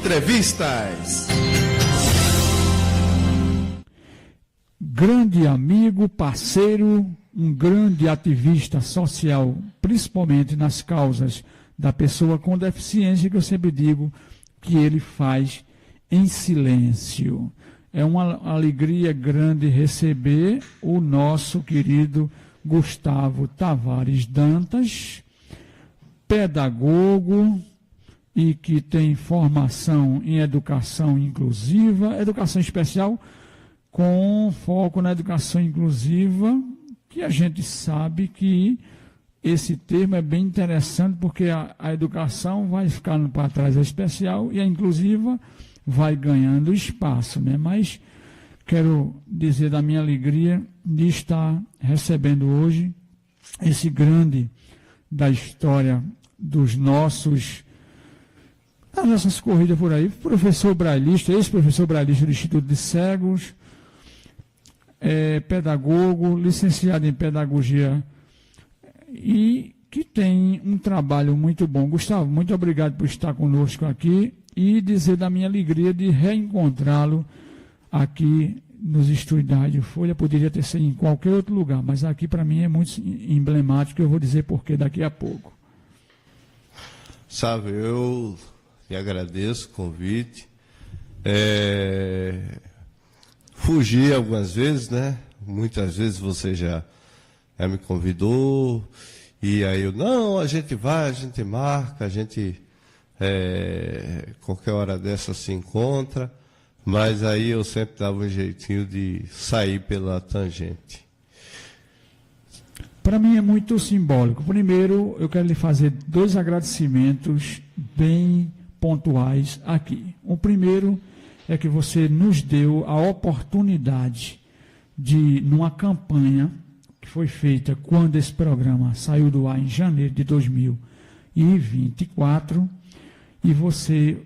Entrevistas. Grande amigo, parceiro, um grande ativista social, principalmente nas causas da pessoa com deficiência, que eu sempre digo que ele faz em silêncio. É uma alegria grande receber o nosso querido Gustavo Tavares Dantas, pedagogo e que tem formação em educação inclusiva, educação especial, com foco na educação inclusiva, que a gente sabe que esse termo é bem interessante, porque a educação vai ficando para trás da especial e a inclusiva vai ganhando espaço, né? Mas quero dizer da minha alegria de estar recebendo hoje esse grande da história das nossas corridas por aí, professor brailista, ex-professor brailista do Instituto de Cegos, pedagogo, licenciado em pedagogia e que tem um trabalho muito bom. Gustavo, muito obrigado por estar conosco aqui e dizer da minha alegria de reencontrá-lo aqui nos estúdios da Rádio Folha. Poderia ter sido em qualquer outro lugar, mas aqui para mim é muito emblemático. Eu vou dizer porquê daqui a pouco. Sabe, eu lhe agradeço o convite. Fugi algumas vezes, né? Muitas vezes você já me convidou, e aí a gente vai, a gente marca, a gente qualquer hora dessa se encontra, mas aí eu sempre dava um jeitinho de sair pela tangente. Para mim é muito simbólico. Primeiro, eu quero lhe fazer 2 agradecimentos bem pontuais aqui. O primeiro é que você nos deu a oportunidade de, numa campanha que foi feita quando esse programa saiu do ar em janeiro de 2024, e você,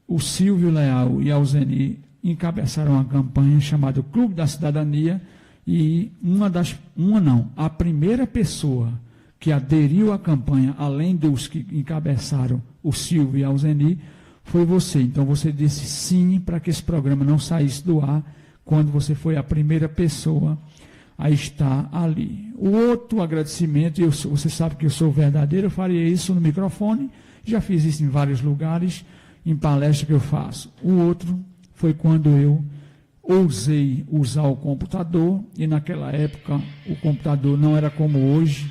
o Silvio Leal e a Alzeni encabeçaram uma campanha chamada Clube da Cidadania, e a primeira pessoa que aderiu à campanha, além dos que encabeçaram o Silvio e a Alzeni, foi você. Então você disse sim para que esse programa não saísse do ar, quando você foi a primeira pessoa a estar ali. O outro agradecimento, e você sabe que eu sou verdadeiro, eu faria isso no microfone, já fiz isso em vários lugares, em palestra que eu faço. O outro foi quando eu ousei usar o computador, e naquela época o computador não era como hoje,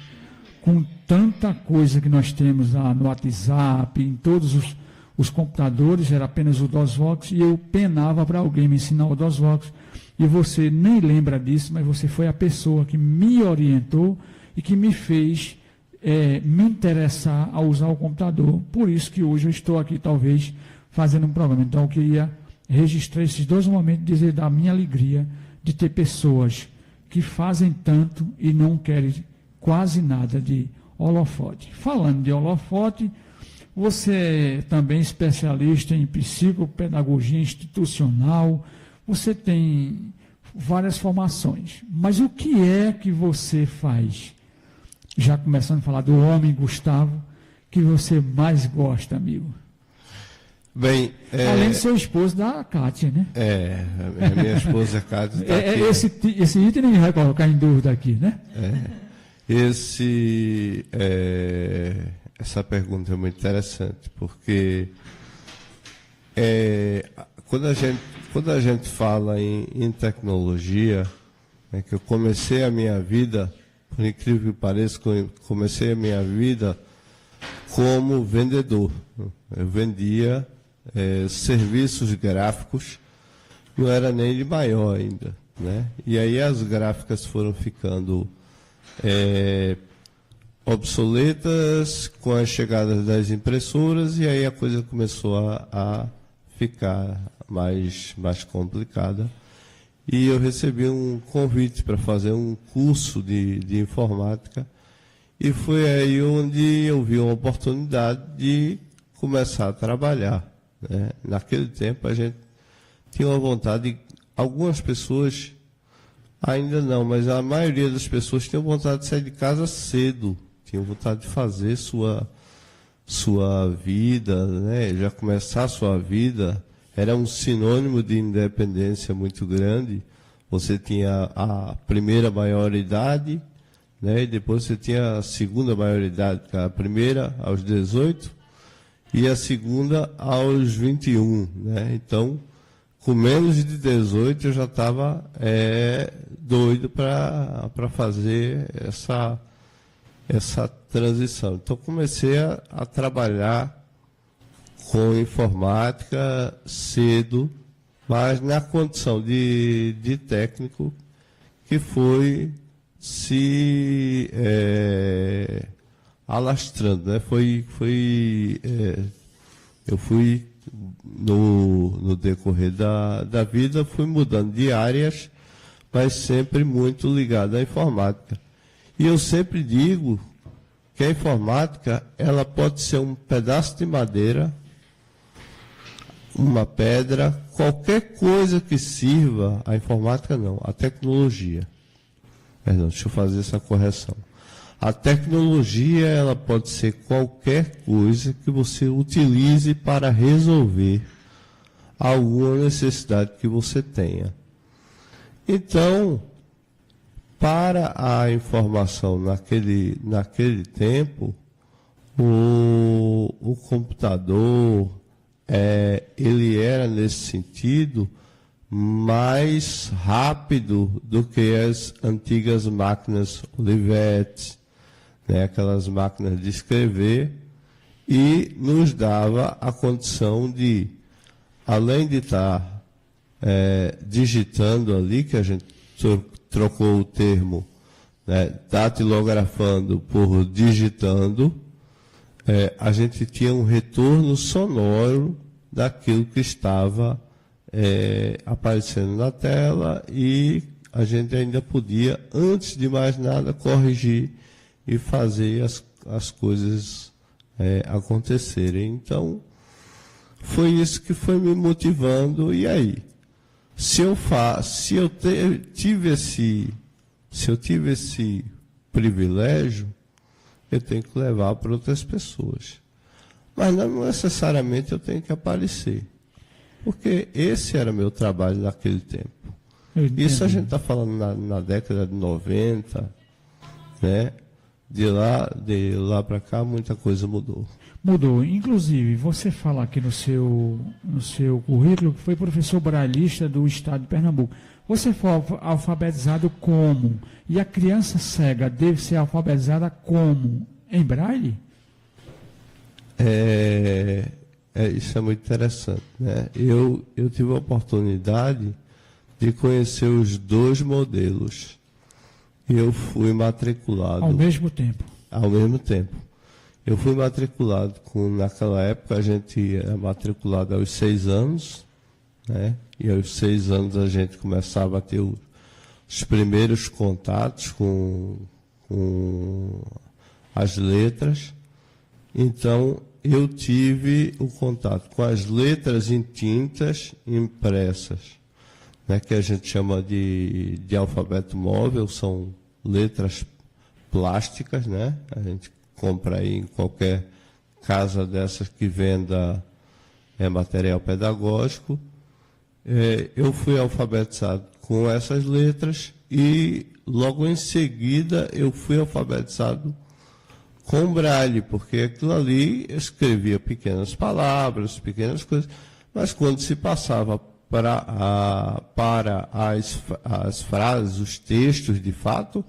com tanta coisa que nós temos no WhatsApp, em todos os computadores, era apenas o DOSVox, e eu penava para alguém me ensinar o DOSVox, e você nem lembra disso, mas você foi a pessoa que me orientou e que me fez me interessar a usar o computador. Por isso que hoje eu estou aqui, talvez, fazendo um programa. Então eu queria registrar esses 2 momentos, dizer da minha alegria de ter pessoas que fazem tanto e não querem quase nada de holofote. Falando de holofote, você é também especialista em psicopedagogia institucional, você tem várias formações. Mas o que é que você faz? Já começando a falar do homem, Gustavo, que você mais gosta, amigo? Bem, além de ser o esposo da Kátia, né? Minha esposa Kátia está aqui. Esse item ninguém vai colocar em dúvida aqui, né? Essa pergunta é muito interessante, porque quando a gente fala em tecnologia, que eu comecei a minha vida, por incrível que pareça, comecei a minha vida como vendedor. Eu vendia serviços gráficos, não era nem de maior ainda, né? E aí as gráficas foram ficando obsoletas com a chegada das impressoras, e aí a coisa começou a ficar mais complicada. E eu recebi um convite para fazer um curso de informática, e foi aí onde eu vi uma oportunidade de começar a trabalhar, né? Naquele tempo a gente tinha uma vontade, algumas pessoas ainda não, mas a maioria das pessoas tinham vontade de sair de casa cedo, tinham vontade de fazer sua vida, né, já começar a sua vida, era um sinônimo de independência muito grande. Você tinha a primeira maioridade, né, e depois você tinha a segunda maioridade, a primeira aos 18 e a segunda aos 21. Né? Então, com menos de 18 eu já estava doido para fazer essa transição. Então, comecei a trabalhar com informática cedo, mas na condição de técnico, que foi se alastrando. Né? Eu fui, no decorrer da vida, fui mudando de áreas, mas sempre muito ligado à informática. E eu sempre digo que a informática, ela pode ser um pedaço de madeira, uma pedra, qualquer coisa que sirva, a informática não, a tecnologia. Perdão, deixa eu fazer essa correção. A tecnologia, ela pode ser qualquer coisa que você utilize para resolver alguma necessidade que você tenha. Então, para a informação naquele tempo, o computador, ele era, nesse sentido, mais rápido do que as antigas máquinas Olivetti, né, aquelas máquinas de escrever, e nos dava a condição de, além de estar digitando ali, que a gente trocou o termo, né, datilografando por digitando, a gente tinha um retorno sonoro daquilo que estava aparecendo na tela, e a gente ainda podia, antes de mais nada, corrigir e fazer as coisas acontecerem. Então, foi isso que foi me motivando. E aí, se eu tive esse privilégio, eu tenho que levar para outras pessoas. Mas não necessariamente eu tenho que aparecer. Porque esse era meu trabalho naquele tempo. Isso a gente está falando na década de 90, né? De lá para cá, muita coisa mudou. Mudou. Inclusive, você fala aqui no seu currículo que foi professor brailista do estado de Pernambuco. Você foi alfabetizado como? E a criança cega deve ser alfabetizada como? Em braille? Isso é muito interessante. Né? Eu tive a oportunidade de conhecer os dois modelos. Eu fui matriculado... Ao mesmo tempo? Ao mesmo tempo. Eu fui matriculado naquela época, a gente era matriculado aos 6 anos, né? E aos 6 anos a gente começava a ter os primeiros contatos com as letras. Então, eu tive o contato com as letras em tintas impressas, né, que a gente chama de alfabeto móvel, são letras plásticas, né? A gente compra aí em qualquer casa dessas que venda material pedagógico. Eu fui alfabetizado com essas letras e logo em seguida eu fui alfabetizado com braille, porque aquilo ali escrevia pequenas palavras, pequenas coisas, mas quando se passava para as frases, os textos de fato,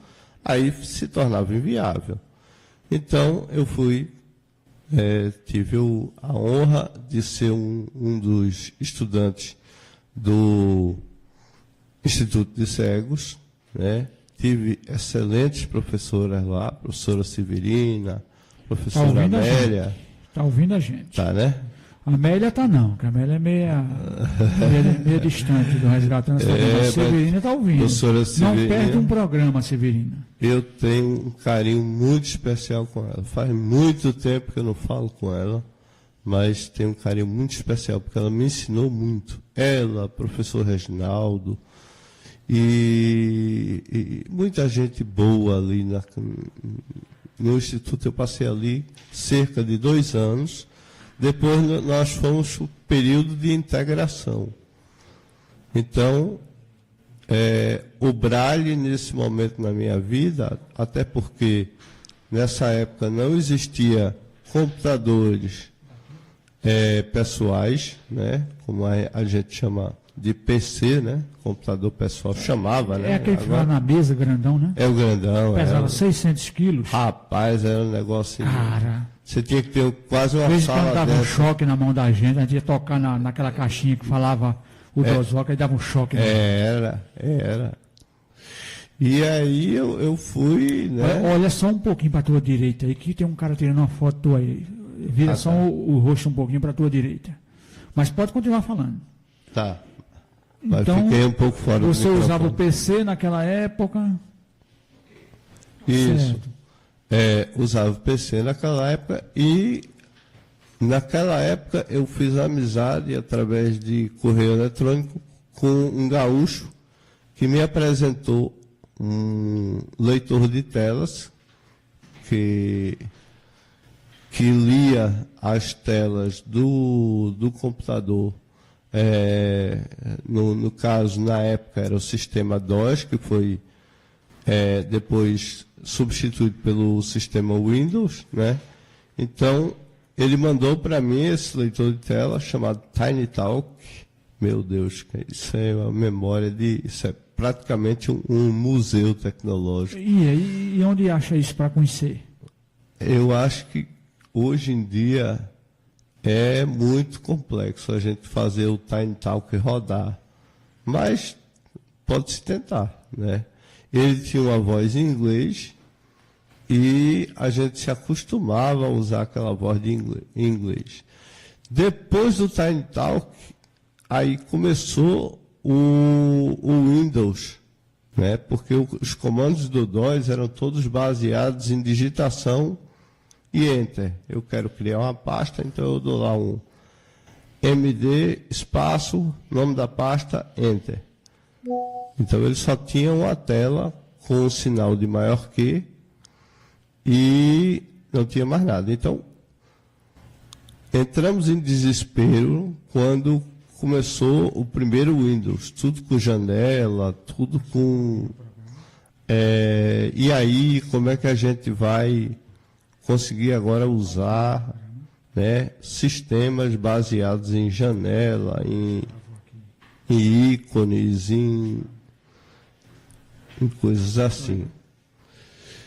aí se tornava inviável. Então, eu tive a honra de ser um dos estudantes do Instituto de Cegos, né? Tive excelentes professoras lá, professora Severina, professora Amélia. Está ouvindo a gente. Tá, né? A Amélia está não, porque a Amélia é meia distante do Resgatando a Sabedoria. A Severina está ouvindo. Não perde um programa, Severina. Eu tenho um carinho muito especial com ela. Faz muito tempo que eu não falo com ela, mas tenho um carinho muito especial, porque ela me ensinou muito. Ela, professor Reginaldo, e muita gente boa ali no Instituto eu passei ali cerca de 2 anos. Depois nós fomos para o período de integração. Então, o Braille, nesse momento na minha vida, até porque nessa época não existia computadores pessoais, né, como a gente chama de PC, né, computador pessoal, chamava, né? É aquele que ficava na mesa, grandão, né? É o grandão. Pesava 600 quilos. Rapaz, era um negócio... Cara... Você tinha que ter quase uma sala dessa. Às vezes dava um choque na mão da gente, a gente ia tocar naquela caixinha que falava o Dosvoca e dava um choque. Era. E aí eu fui, né? Olha só um pouquinho para a tua direita aí, que tem um cara tirando uma foto tua aí. Vira só o rosto um pouquinho para a tua direita. Mas pode continuar falando. Tá. Mas então, fiquei um pouco fora do você microfone. usava o PC naquela época? Isso. Certo. Usava o PC naquela época e naquela época eu fiz amizade através de correio eletrônico com um gaúcho que me apresentou um leitor de telas que lia as telas do computador. No caso, na época, era o sistema DOS, que foi depois substituído pelo sistema Windows, né? Então, ele mandou para mim esse leitor de tela chamado TinyTalk. Meu Deus, isso é uma memória isso é praticamente um museu tecnológico. E onde acha isso para conhecer? Eu acho que hoje em dia é muito complexo a gente fazer o TinyTalk rodar, mas pode-se tentar, né? Ele tinha uma voz em inglês e a gente se acostumava a usar aquela voz em inglês. Depois do TinyTalk, aí começou o Windows, né? Porque os comandos do DOS eram todos baseados em digitação e Enter. Eu quero criar uma pasta, então eu dou lá um MD, espaço, nome da pasta, Enter. Então ele só tinha uma tela com o sinal de maior que e não tinha mais nada. Então, entramos em desespero quando começou o primeiro Windows, tudo com janela, tudo com... e aí, como é que a gente vai conseguir agora usar, né, sistemas baseados em janela, em ícones, em coisas assim.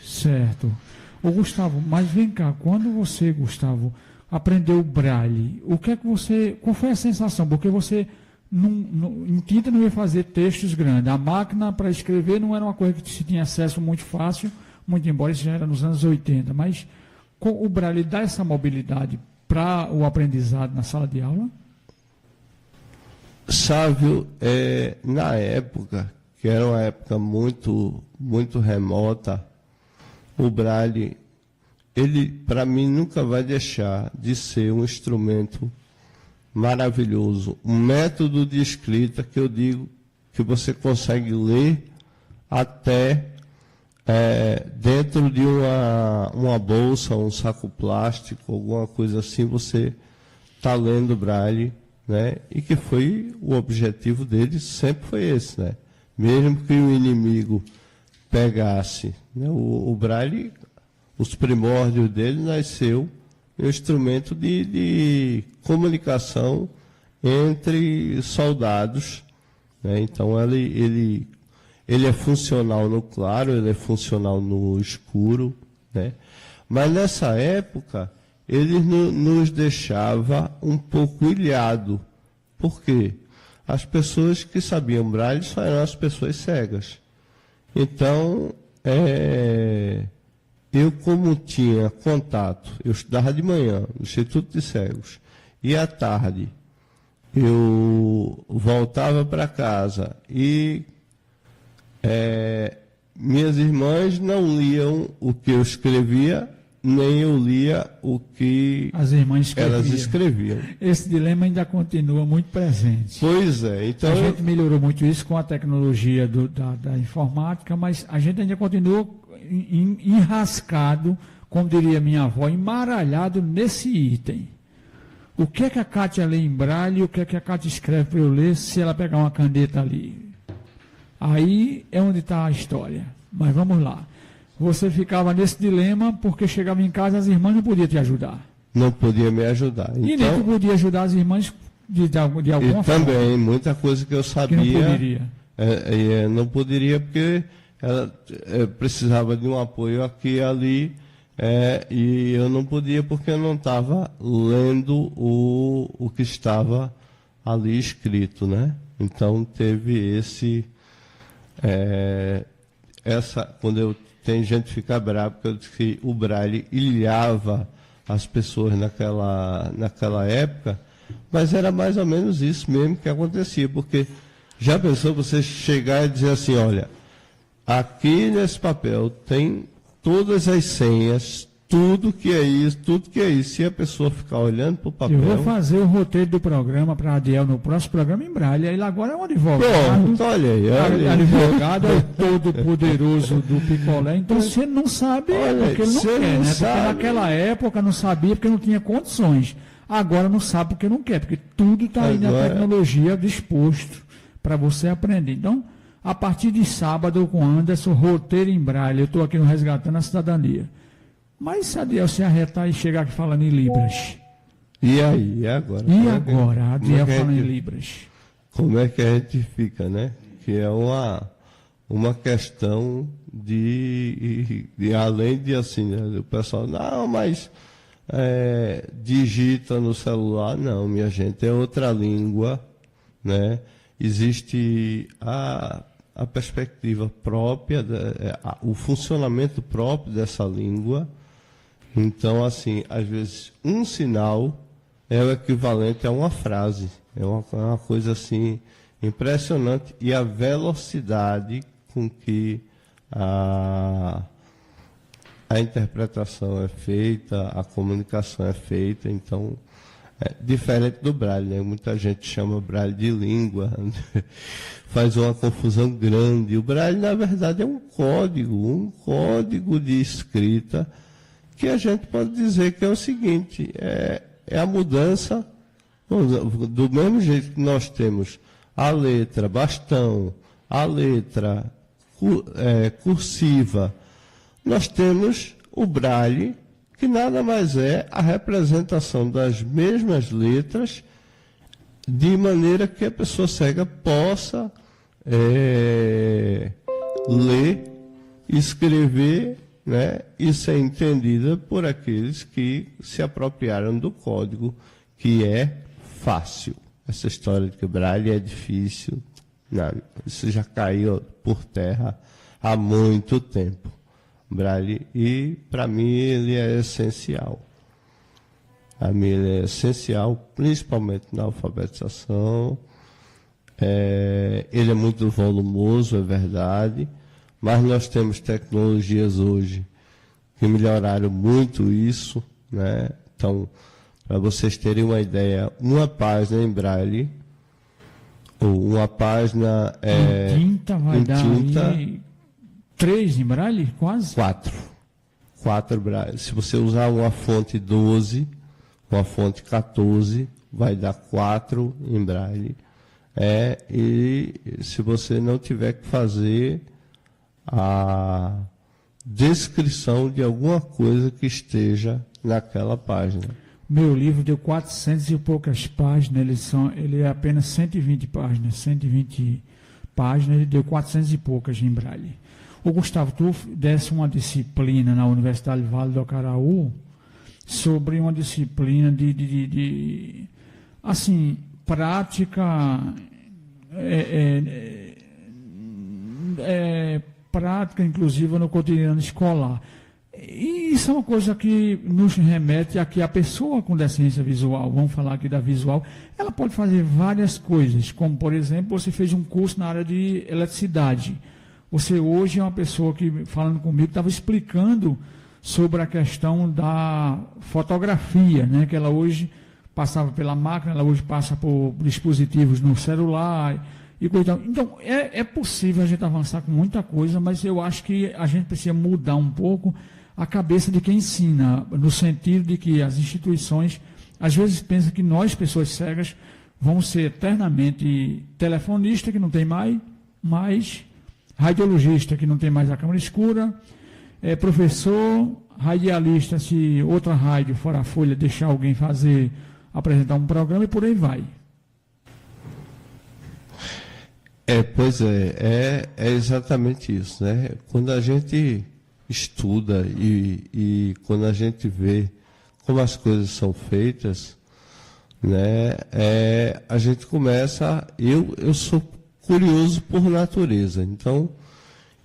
Certo. Ô Gustavo, mas vem cá, quando você, Gustavo, aprendeu o Braille, qual foi a sensação? Porque você em tinta não ia fazer textos grandes. A máquina para escrever não era uma coisa que se tinha acesso muito fácil, muito embora isso já era nos anos 80, mas o Braille dá essa mobilidade para o aprendizado na sala de aula? Sávio, na época, que era uma época muito, muito remota, o Braille, ele, para mim, nunca vai deixar de ser um instrumento maravilhoso, um método de escrita que eu digo que você consegue ler até dentro de uma bolsa, um saco plástico, alguma coisa assim, você está lendo Braille, né? E que foi o objetivo dele, sempre foi esse, né? Mesmo que o inimigo pegasse, né? O Braille, os primórdios dele nasceu um instrumento de comunicação entre soldados, né? Então ele é funcional no claro, ele é funcional no escuro, né? Mas nessa época ele nos deixava um pouco ilhado. Por quê? As pessoas que sabiam Braille só eram as pessoas cegas. Então, eu como tinha contato, eu estudava de manhã no Instituto de Cegos, e à tarde eu voltava para casa e minhas irmãs não liam o que eu escrevia, nem eu lia o que elas escreviam. Esse dilema ainda continua muito presente. Pois é. Então a gente melhorou muito isso com a tecnologia da informática, mas a gente ainda continua enrascado como diria minha avó, embaralhado nesse item. O que é que a Cátia lê em braille e o que é que a Cátia escreve para eu ler se ela pegar uma caneta ali? Aí é onde está a história. Mas vamos lá. Você ficava nesse dilema porque chegava em casa e as irmãs não podiam te ajudar. Não podia me ajudar. E nem tu podia ajudar as irmãs de alguma forma. E também, muita coisa que eu sabia. Que não poderia. Não poderia porque ela precisava de um apoio aqui e ali. E eu não podia porque eu não estava lendo o que estava ali escrito, né? Então teve quando tem gente que fica brava, porque eu disse que o braille ilhava as pessoas naquela época, mas era mais ou menos isso mesmo que acontecia, porque já pensou você chegar e dizer assim, olha, aqui nesse papel tem todas as senhas, tudo que é isso. Se a pessoa ficar olhando para o papel... Eu vou fazer o roteiro do programa para a Adiel no próximo programa em braille. Ele agora é um advogado. Pronto, olha aí. Advogado é o todo-poderoso do picolé. Então você não sabe porque ele não quer, né? Porque naquela época não sabia porque não tinha condições. Agora não sabe porque não quer, porque tudo está aí na tecnologia disposto para você aprender. Então, a partir de sábado, com Anderson, roteiro em braille. Eu estou aqui no Resgatando a Cidadania. Mas se Adiel se arretar e chegar aqui falando em Libras? E aí? E agora? E agora, Adiel falando em Libras? Como é que a gente fica, né? Que é uma questão de além de assim, né? O pessoal, não, mas digita no celular. Não, minha gente, é outra língua, né? Existe a perspectiva própria, o funcionamento próprio dessa língua. Então, assim, às vezes, um sinal é o equivalente a uma frase. É uma coisa, assim, impressionante. E a velocidade com que a interpretação é feita, a comunicação é feita. Então, diferente do braille, né? Muita gente chama braille de língua, faz uma confusão grande. O braille, na verdade, é um código de escrita que a gente pode dizer que é o seguinte, é a mudança, do mesmo jeito que nós temos a letra bastão, a letra cursiva, nós temos o braille, que nada mais é a representação das mesmas letras, de maneira que a pessoa cega possa ler, escrever, né, e ser entendida por aqueles que se apropriaram do código, que é fácil. Essa história de que o braille é difícil, não, isso já caiu por terra há muito tempo. Braille, e para mim ele é essencial. Para mim ele é essencial, principalmente na alfabetização. Ele é muito volumoso, é verdade, mas nós temos tecnologias hoje que melhoraram muito isso, né? Então, para vocês terem uma ideia, uma página em braille, ou uma página em tinta vai dar aí 3 em braille, quase? 4 braille. Se você usar uma fonte 12, uma fonte 14, vai dar 4 em braille. E se você não tiver que fazer a descrição de alguma coisa que esteja naquela página. Meu livro deu 400 e poucas páginas, ele é apenas 120 páginas, 120 páginas, ele deu 400 e poucas em braille. O Gustavo, tu desse uma disciplina na Universidade Vale do Acaraú sobre uma disciplina de assim, prática, prática inclusiva no cotidiano escolar. E isso é uma coisa que nos remete a que a pessoa com deficiência visual, vamos falar aqui da visual, ela pode fazer várias coisas, como, por exemplo, você fez um curso na área de eletricidade. Você hoje é uma pessoa que, falando comigo, estava explicando sobre a questão da fotografia, né? Que ela hoje passava pela máquina, ela hoje passa por dispositivos no celular e coisa. Então, é possível a gente avançar com muita coisa, mas eu acho que a gente precisa mudar um pouco a cabeça de quem ensina, no sentido de que as instituições, às vezes, pensam que nós, pessoas cegas, vamos ser eternamente telefonista, que não tem mais radiologista, que não tem mais a câmara escura, professor, radialista, se outra rádio fora a Folha deixar alguém apresentar um programa, e por aí vai. Pois é exatamente isso, né? Quando a gente estuda e quando a gente vê como as coisas são feitas, né? A gente começa. Eu sou curioso por natureza, então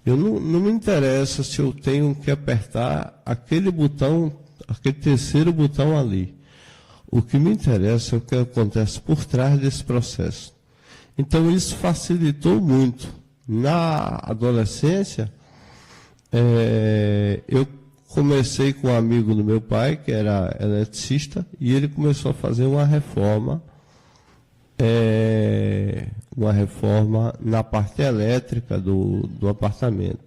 eu não me interessa se eu tenho que apertar aquele botão, aquele terceiro botão ali. O que me interessa é o que acontece por trás desse processo. Então, isso facilitou muito. Na adolescência, eu comecei com um amigo do meu pai, que era eletricista, e ele começou a fazer uma reforma na parte elétrica do apartamento.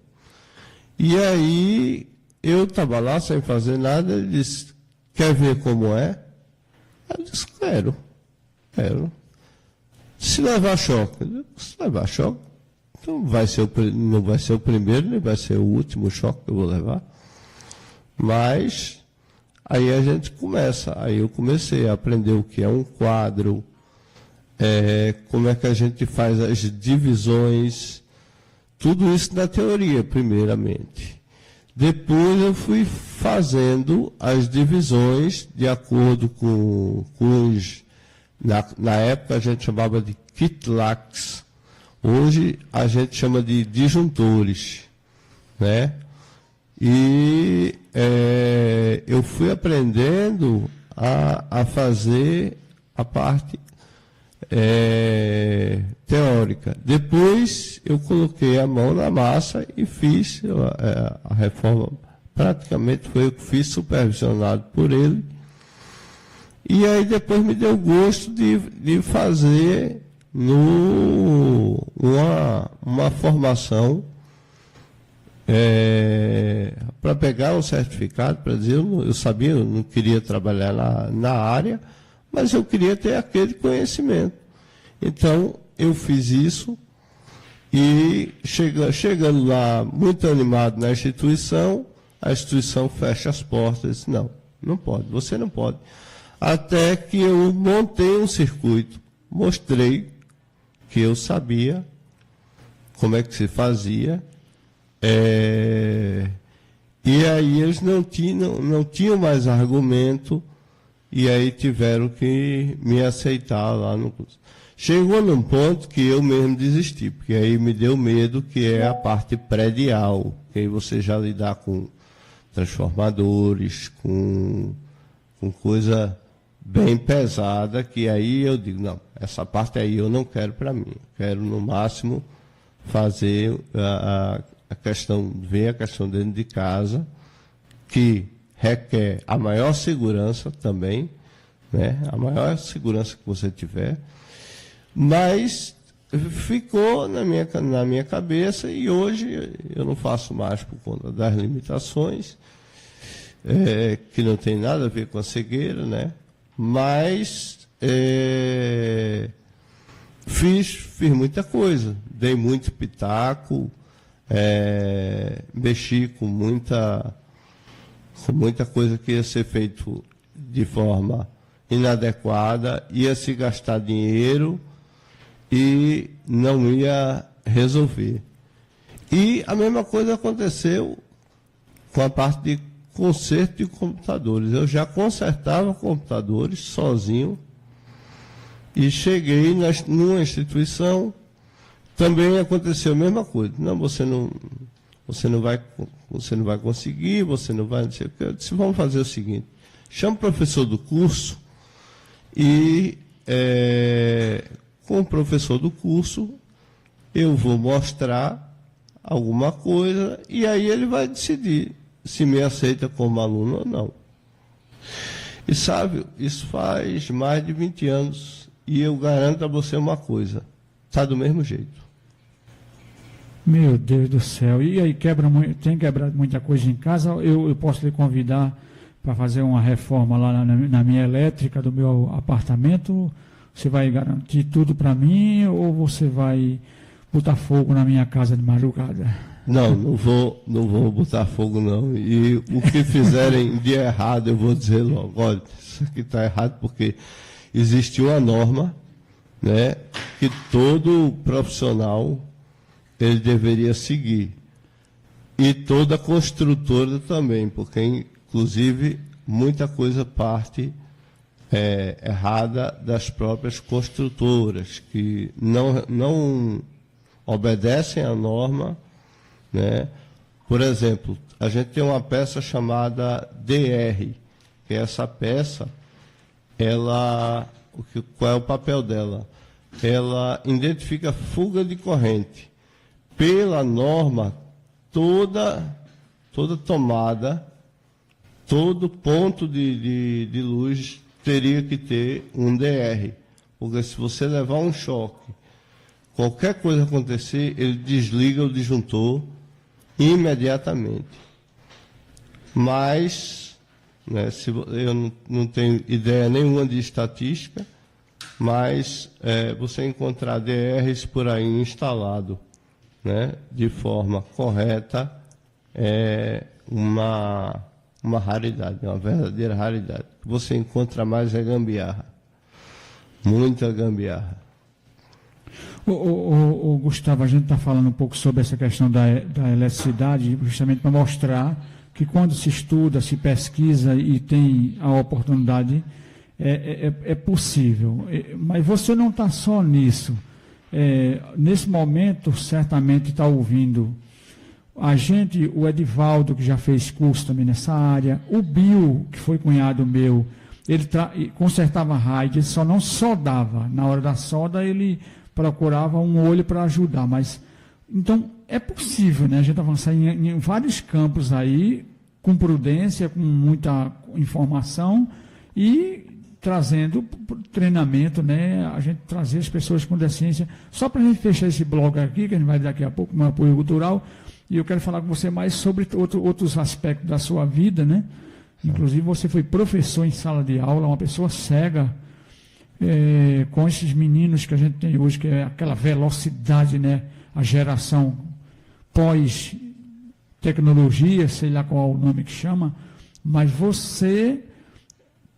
E aí, eu estava lá sem fazer nada, ele disse, quer ver como é? Eu disse, quero. Se levar choque, então não vai ser o primeiro, nem vai ser o último choque que eu vou levar. Mas aí a gente começa. Aí eu comecei a aprender o que é um quadro, como é que a gente faz as divisões, tudo isso na teoria, primeiramente. Depois eu fui fazendo as divisões de acordo com os... Na época a gente chamava de kitlax, hoje a gente chama de disjuntores, né? E eu fui aprendendo a fazer a parte teórica. Depois eu coloquei a mão na massa e fiz a reforma, praticamente foi eu que fiz, supervisionado por ele. E aí depois me deu gosto de fazer uma formação para pegar um certificado, para dizer, eu sabia, eu não queria trabalhar na área, mas eu queria ter aquele conhecimento. Então, eu fiz isso e chegando lá, muito animado na instituição, a instituição fecha as portas, disse, não pode, você não pode. Até que eu montei um circuito, mostrei que eu sabia como é que se fazia, e aí eles não tinham mais argumento, e aí tiveram que me aceitar lá no curso. Chegou num ponto que eu mesmo desisti, porque aí me deu medo, que é a parte predial, que aí você já lidar com transformadores, com coisa bem pesada, que aí eu digo, não, essa parte aí eu não quero para mim. Quero, no máximo, fazer a questão, ver a questão dentro de casa, que requer a maior segurança também, né? A maior segurança que você tiver, mas ficou na minha cabeça e hoje eu não faço mais por conta das limitações, que não tem nada a ver com a cegueira, né? Mas fiz muita coisa, dei muito pitaco, mexi com muita coisa que ia ser feito de forma inadequada, ia se gastar dinheiro e não ia resolver. E a mesma coisa aconteceu com a parte de conserto de computadores. Eu já consertava computadores sozinho e cheguei numa instituição, também aconteceu a mesma coisa. Não, você não vai conseguir, você não vai, não sei o que. Eu disse, vamos fazer o seguinte, chama o professor do curso e com o professor do curso eu vou mostrar alguma coisa e aí ele vai decidir se me aceita como aluno ou não. E sabe, isso faz mais de 20 anos e eu garanto a você uma coisa, está do mesmo jeito. Meu Deus do céu. E aí tem quebrado muita coisa em casa? Eu posso lhe convidar para fazer uma reforma lá na minha elétrica do meu apartamento? Você vai garantir tudo para mim ou você vai botar fogo na minha casa de madrugada? Não vou botar fogo não. E o que fizerem de errado, eu vou dizer logo, olha, isso aqui está errado porque existe uma norma, né, que todo profissional ele deveria seguir. E toda construtora também, porque inclusive muita coisa parte errada das próprias construtoras, que não obedecem à norma, né? Por exemplo, a gente tem uma peça chamada DR, que essa peça, qual é o papel dela? Ela identifica fuga de corrente. Pela norma, toda tomada, todo ponto de luz teria que ter um DR, porque se você levar um choque, qualquer coisa acontecer, ele desliga o disjuntor imediatamente. Mas, né, eu não tenho ideia nenhuma de estatística, mas você encontrar DRs por aí instalado, né, de forma correta é uma raridade, uma verdadeira raridade. O que você encontra mais é gambiarra. Muita gambiarra. Gustavo, a gente está falando um pouco sobre essa questão da eletricidade, justamente para mostrar que quando se estuda, se pesquisa e tem a oportunidade, é possível. Mas você não está só nisso. Nesse momento, certamente está ouvindo a gente, o Edivaldo, que já fez curso também nessa área, o Bill, que foi cunhado meu, ele consertava raio, ele só não soldava. Na hora da solda, ele procurava um olho para ajudar. Mas, então, é possível, né, a gente avançar em vários campos aí, com prudência, com muita informação e trazendo treinamento, né, a gente trazer as pessoas com deficiência. Só para a gente fechar esse bloco aqui, que a gente vai daqui a pouco, no apoio cultural, e eu quero falar com você mais sobre outros aspectos da sua vida, né? Inclusive, você foi professor em sala de aula, uma pessoa cega, com esses meninos que a gente tem hoje, que é aquela velocidade, né? A geração pós-tecnologia, sei lá qual é o nome que chama, mas você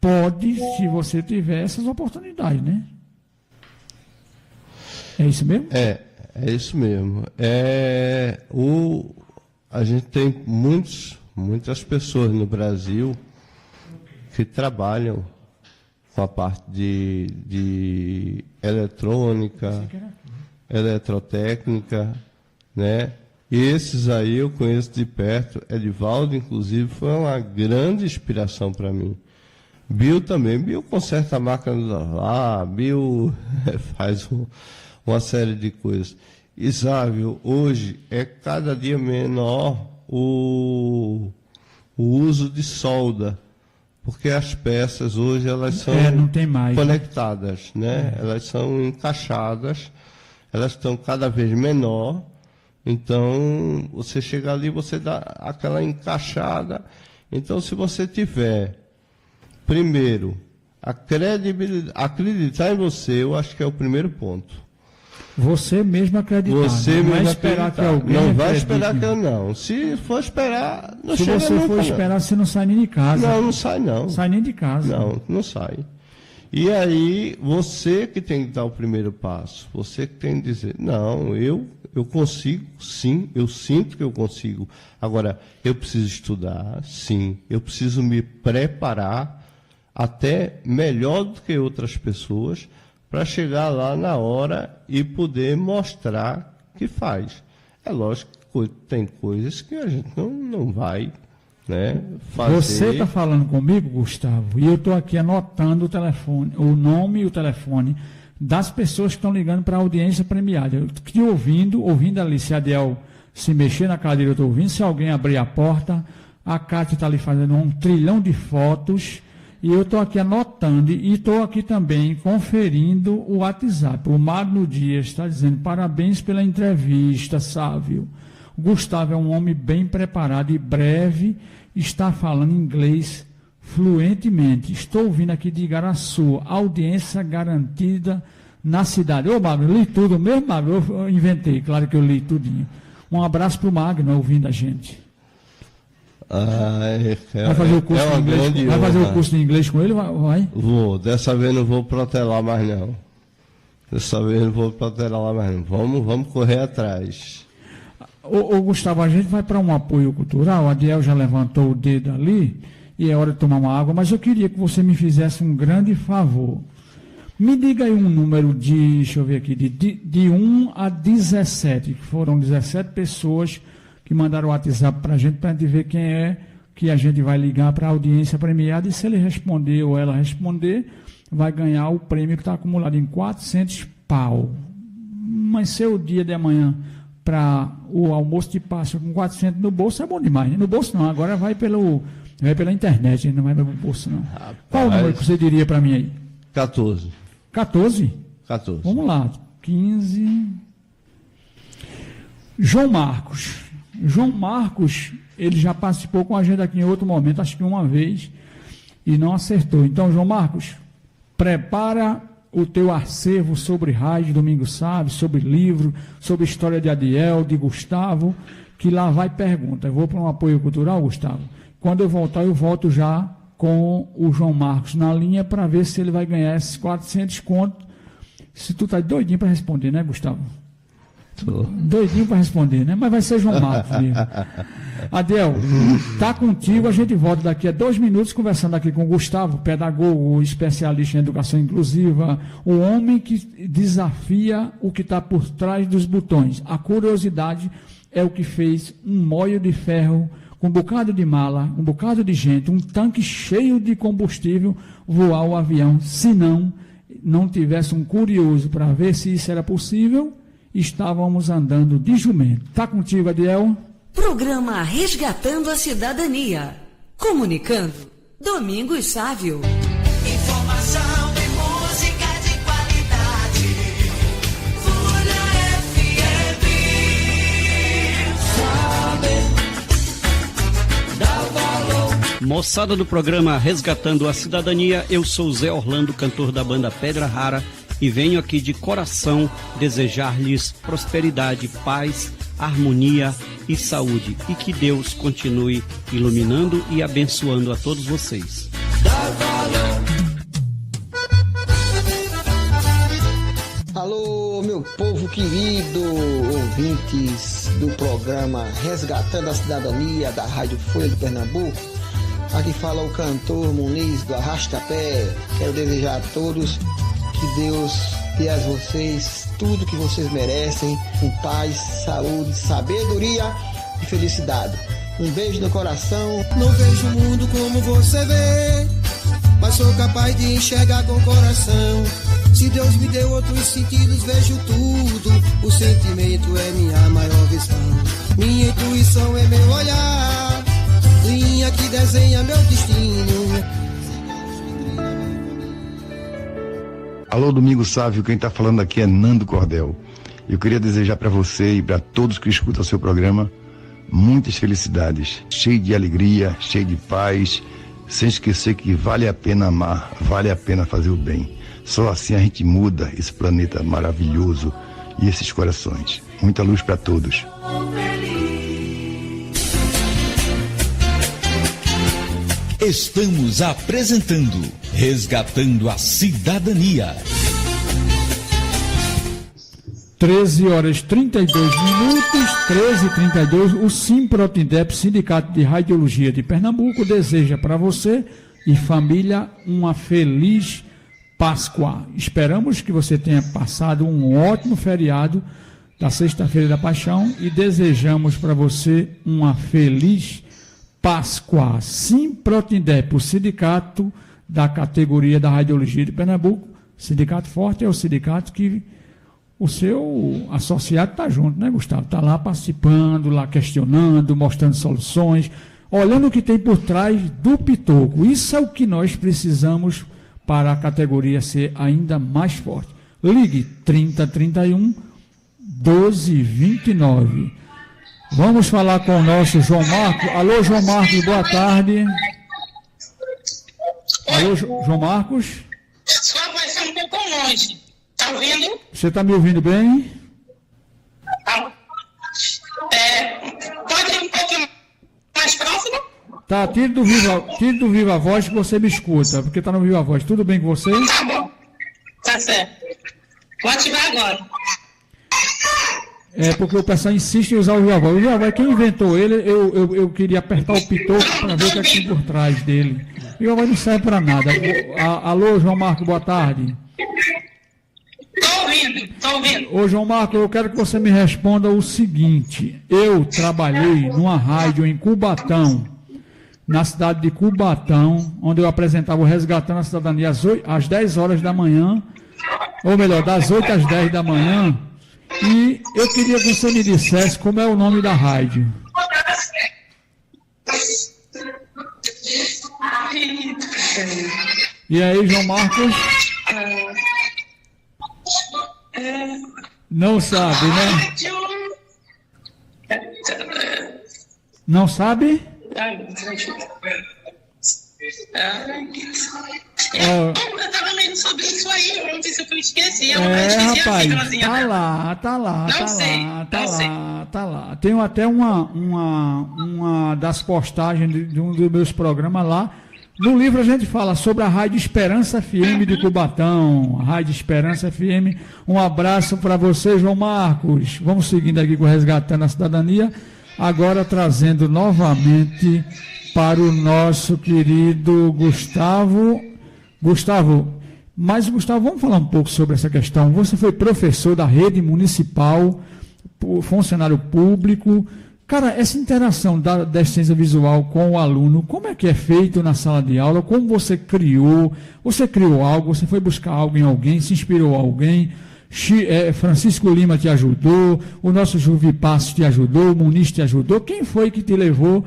pode, se você tiver essas oportunidades, né? É isso mesmo? É isso mesmo. A gente tem muitas pessoas no Brasil que trabalham com a parte de eletrônica, eletrotécnica, né? E esses aí eu conheço de perto. Edivaldo, inclusive, foi uma grande inspiração para mim. Bill também. Bill conserta a máquina do lavar, Bill faz uma série de coisas. Isávio, hoje é cada dia menor o uso de solda, porque as peças hoje elas são não tem mais, conectadas, né? Elas são encaixadas, elas estão cada vez menor, então você chega ali, você dá aquela encaixada. Então, se você tiver, primeiro, a credibilidade, acreditar em você, eu acho que é o primeiro ponto. Você mesmo acreditar. Você não mesmo vai esperar que alguém não vai acredite. esperar que eu não. Se for esperar, não Se chega você nunca, for não. esperar, você não sai nem de casa. Não sai não. Sai nem de casa. Não sai. E aí, você que tem que dar o primeiro passo. Você que tem que dizer, não, eu consigo, sim, eu sinto que eu consigo. Agora, eu preciso estudar, sim. Eu preciso me preparar até melhor do que outras pessoas para chegar lá na hora e poder mostrar que faz. É lógico que tem coisas que a gente não vai, né, fazer. Você está falando comigo, Gustavo, e eu estou aqui anotando o telefone, o nome e o telefone das pessoas que estão ligando para a audiência premiada. Eu estou ouvindo ali, se a Adiel se mexer na cadeira, eu estou ouvindo, se alguém abrir a porta, a Cátia está ali fazendo um trilhão de fotos. E eu estou aqui anotando e estou aqui também conferindo o WhatsApp. O Magno Dias está dizendo: parabéns pela entrevista, Sávio. O Gustavo é um homem bem preparado e breve, está falando inglês fluentemente. Estou ouvindo aqui de Igaraçu, audiência garantida na cidade. Ô, Magno, eu li tudo mesmo, Magno? Eu inventei, claro que eu li tudinho. Um abraço para o Magno, ouvindo a gente. Vai fazer o curso de inglês? Vai fazer o curso de inglês com ele? Vai? Vou. Dessa vez não vou protelar mais não. Vamos correr atrás. Ô, Gustavo, a gente vai para um apoio cultural. O Adiel já levantou o dedo ali e é hora de tomar uma água, mas eu queria que você me fizesse um grande favor. Me diga aí um número deixa eu ver aqui, de 1 a 17, que foram 17 pessoas que mandaram o WhatsApp para a gente ver quem é que a gente vai ligar para a audiência premiada, e se ele responder ou ela responder, vai ganhar o prêmio que está acumulado em 400 pau. Mas se o dia de amanhã para o almoço de Páscoa com 400 no bolso, é bom demais. No bolso não, agora vai pela internet, não vai no bolso não. Rapaz, qual o número que você diria para mim aí? 14. 14? 14. Vamos lá, 15... João Marcos, ele já participou com a gente aqui em outro momento, acho que uma vez, e não acertou. Então, João Marcos, prepara o teu acervo sobre rádio Domingo Sávio, sobre livro, sobre história de Adiel, de Gustavo, que lá vai pergunta. Eu vou para um apoio cultural, Gustavo. Quando eu voltar, eu volto já com o João Marcos na linha para ver se ele vai ganhar esses 400 contos. Se tu tá doidinho para responder, né, Gustavo? Doidinho para responder, né? Mas vai ser João Marcos mesmo. Adel, tá contigo, a gente volta daqui a 2 minutos conversando aqui com o Gustavo, pedagogo, especialista em educação inclusiva, o homem que desafia o que está por trás dos botões. A curiosidade é o que fez um moio de ferro com um bocado de mala, um bocado de gente, um tanque cheio de combustível voar o avião. Se não tivesse um curioso para ver se isso era possível, estávamos andando de jumento. Tá contigo, Adiel? Programa Resgatando a Cidadania. Comunicando, Domingos Sávio. Informação e música de qualidade. Folha FM. Sabe, dá valor. Moçada do programa Resgatando a Cidadania, eu sou Zé Orlando, cantor da banda Pedra Rara, e venho aqui de coração desejar-lhes prosperidade, paz, harmonia e saúde, e que Deus continue iluminando e abençoando a todos vocês. Alô, meu povo querido, ouvintes do programa Resgatando a Cidadania da Rádio Folha de Pernambuco. Aqui fala o cantor Muniz do Arrastapé. Quero desejar a todos que Deus dê a vocês tudo que vocês merecem, com paz, saúde, sabedoria e felicidade. Um beijo no coração. Não vejo o mundo como você vê, mas sou capaz de enxergar com o coração. Se Deus me deu outros sentidos, vejo tudo. O sentimento é minha maior visão. Minha intuição é meu olhar, linha que desenha meu destino. Alô, Domingo Sávio, quem está falando aqui é Nando Cordel. Eu queria desejar para você e para todos que escutam o seu programa muitas felicidades, cheio de alegria, cheio de paz, sem esquecer que vale a pena amar, vale a pena fazer o bem. Só assim a gente muda esse planeta maravilhoso e esses corações. Muita luz para todos. Estamos apresentando Resgatando a Cidadania. 13h32, 13h32, o Simprotindep, Sindicato de Radiologia de Pernambuco, deseja para você e família uma feliz Páscoa. Esperamos que você tenha passado um ótimo feriado da Sexta-feira da Paixão e desejamos para você uma feliz Páscoa. Simprotindep, o sindicato da categoria da Radiologia de Pernambuco. Sindicato forte é o sindicato que o seu associado está junto, né, Gustavo? Está lá participando, lá questionando, mostrando soluções. olhando o que tem por trás do pitoco. Isso é o que nós precisamos para a categoria ser ainda mais forte. Ligue 3031 1229. Vamos falar com o nosso João Marcos. Alô, João Marcos, boa tarde. Alô, João Marcos? Sua voz está um pouco longe. Tá ouvindo? Você está me ouvindo bem? Pode ir um pouquinho mais próximo? Tá, tire do Viva Voz que você me escuta, porque está no Viva Voz. Tudo bem com você? Tá bom. Tá certo. Vou ativar agora. É porque o pessoal insiste em usar o Viva Voz. O Viva Voz, quem inventou ele, eu queria apertar o pitoco para ver o que é que tem por trás dele. O Viva Voz não serve para nada. Alô, João Marcos, boa tarde. Tô ouvindo. Ô, João Marcos, eu quero que você me responda o seguinte. Eu trabalhei numa rádio em Cubatão, na cidade de Cubatão, onde eu apresentava o Resgatando a Cidadania às 10 horas da manhã, ou melhor, das 8 às 10 da manhã, e eu queria que você me dissesse como é o nome da rádio. E aí, João Marcos? Não sabe, né? Não sabe? Eu tava lendo sobre isso aí, eu não sei se eu esqueci. Rapaz, tá lá. Tenho até uma das postagens de um dos meus programas lá. No livro a gente fala sobre a Rádio Esperança FM de Cubatão. Rádio Esperança FM. Um abraço para você, João Marcos. Vamos seguindo aqui com o Resgatando a Cidadania. Agora trazendo novamente para o nosso querido Gustavo. Gustavo, vamos falar um pouco sobre essa questão. Você foi professor da rede municipal, funcionário público. Cara, essa interação da deficiência visual com o aluno, como é que é feito na sala de aula? Como você criou? Você criou algo? Você foi buscar algo em alguém? Se inspirou em alguém? Francisco Lima te ajudou? O nosso Juvi Passos te ajudou? O Muniz te ajudou? Quem foi que te levou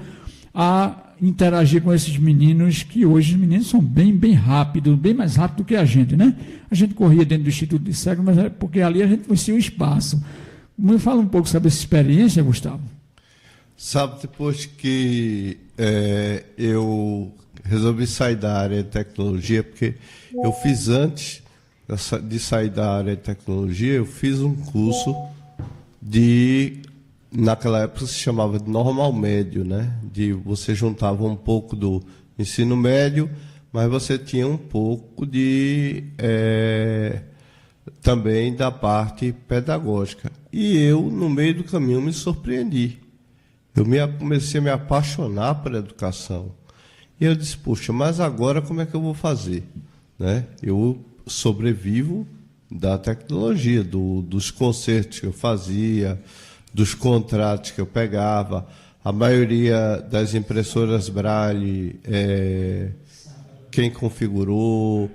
a interagir com esses meninos, que hoje os meninos são bem rápidos, bem mais rápidos do que a gente, né? A gente corria dentro do Instituto de Cego, mas é porque ali a gente conhecia o espaço. Me fala um pouco sobre essa experiência, Gustavo. Sabe, depois que eu resolvi sair da área de tecnologia, porque eu fiz antes de sair da área de tecnologia, eu fiz um curso naquela época se chamava de normal médio, né? Você juntava um pouco do ensino médio, mas você tinha um pouco também da parte pedagógica. E eu, no meio do caminho, me surpreendi. Eu comecei a me apaixonar pela educação. E eu disse, puxa, mas agora como é que eu vou fazer? Né? Eu sobrevivo da tecnologia, dos concertos que eu fazia, dos contratos que eu pegava. A maioria das impressoras Braille, quem configurou,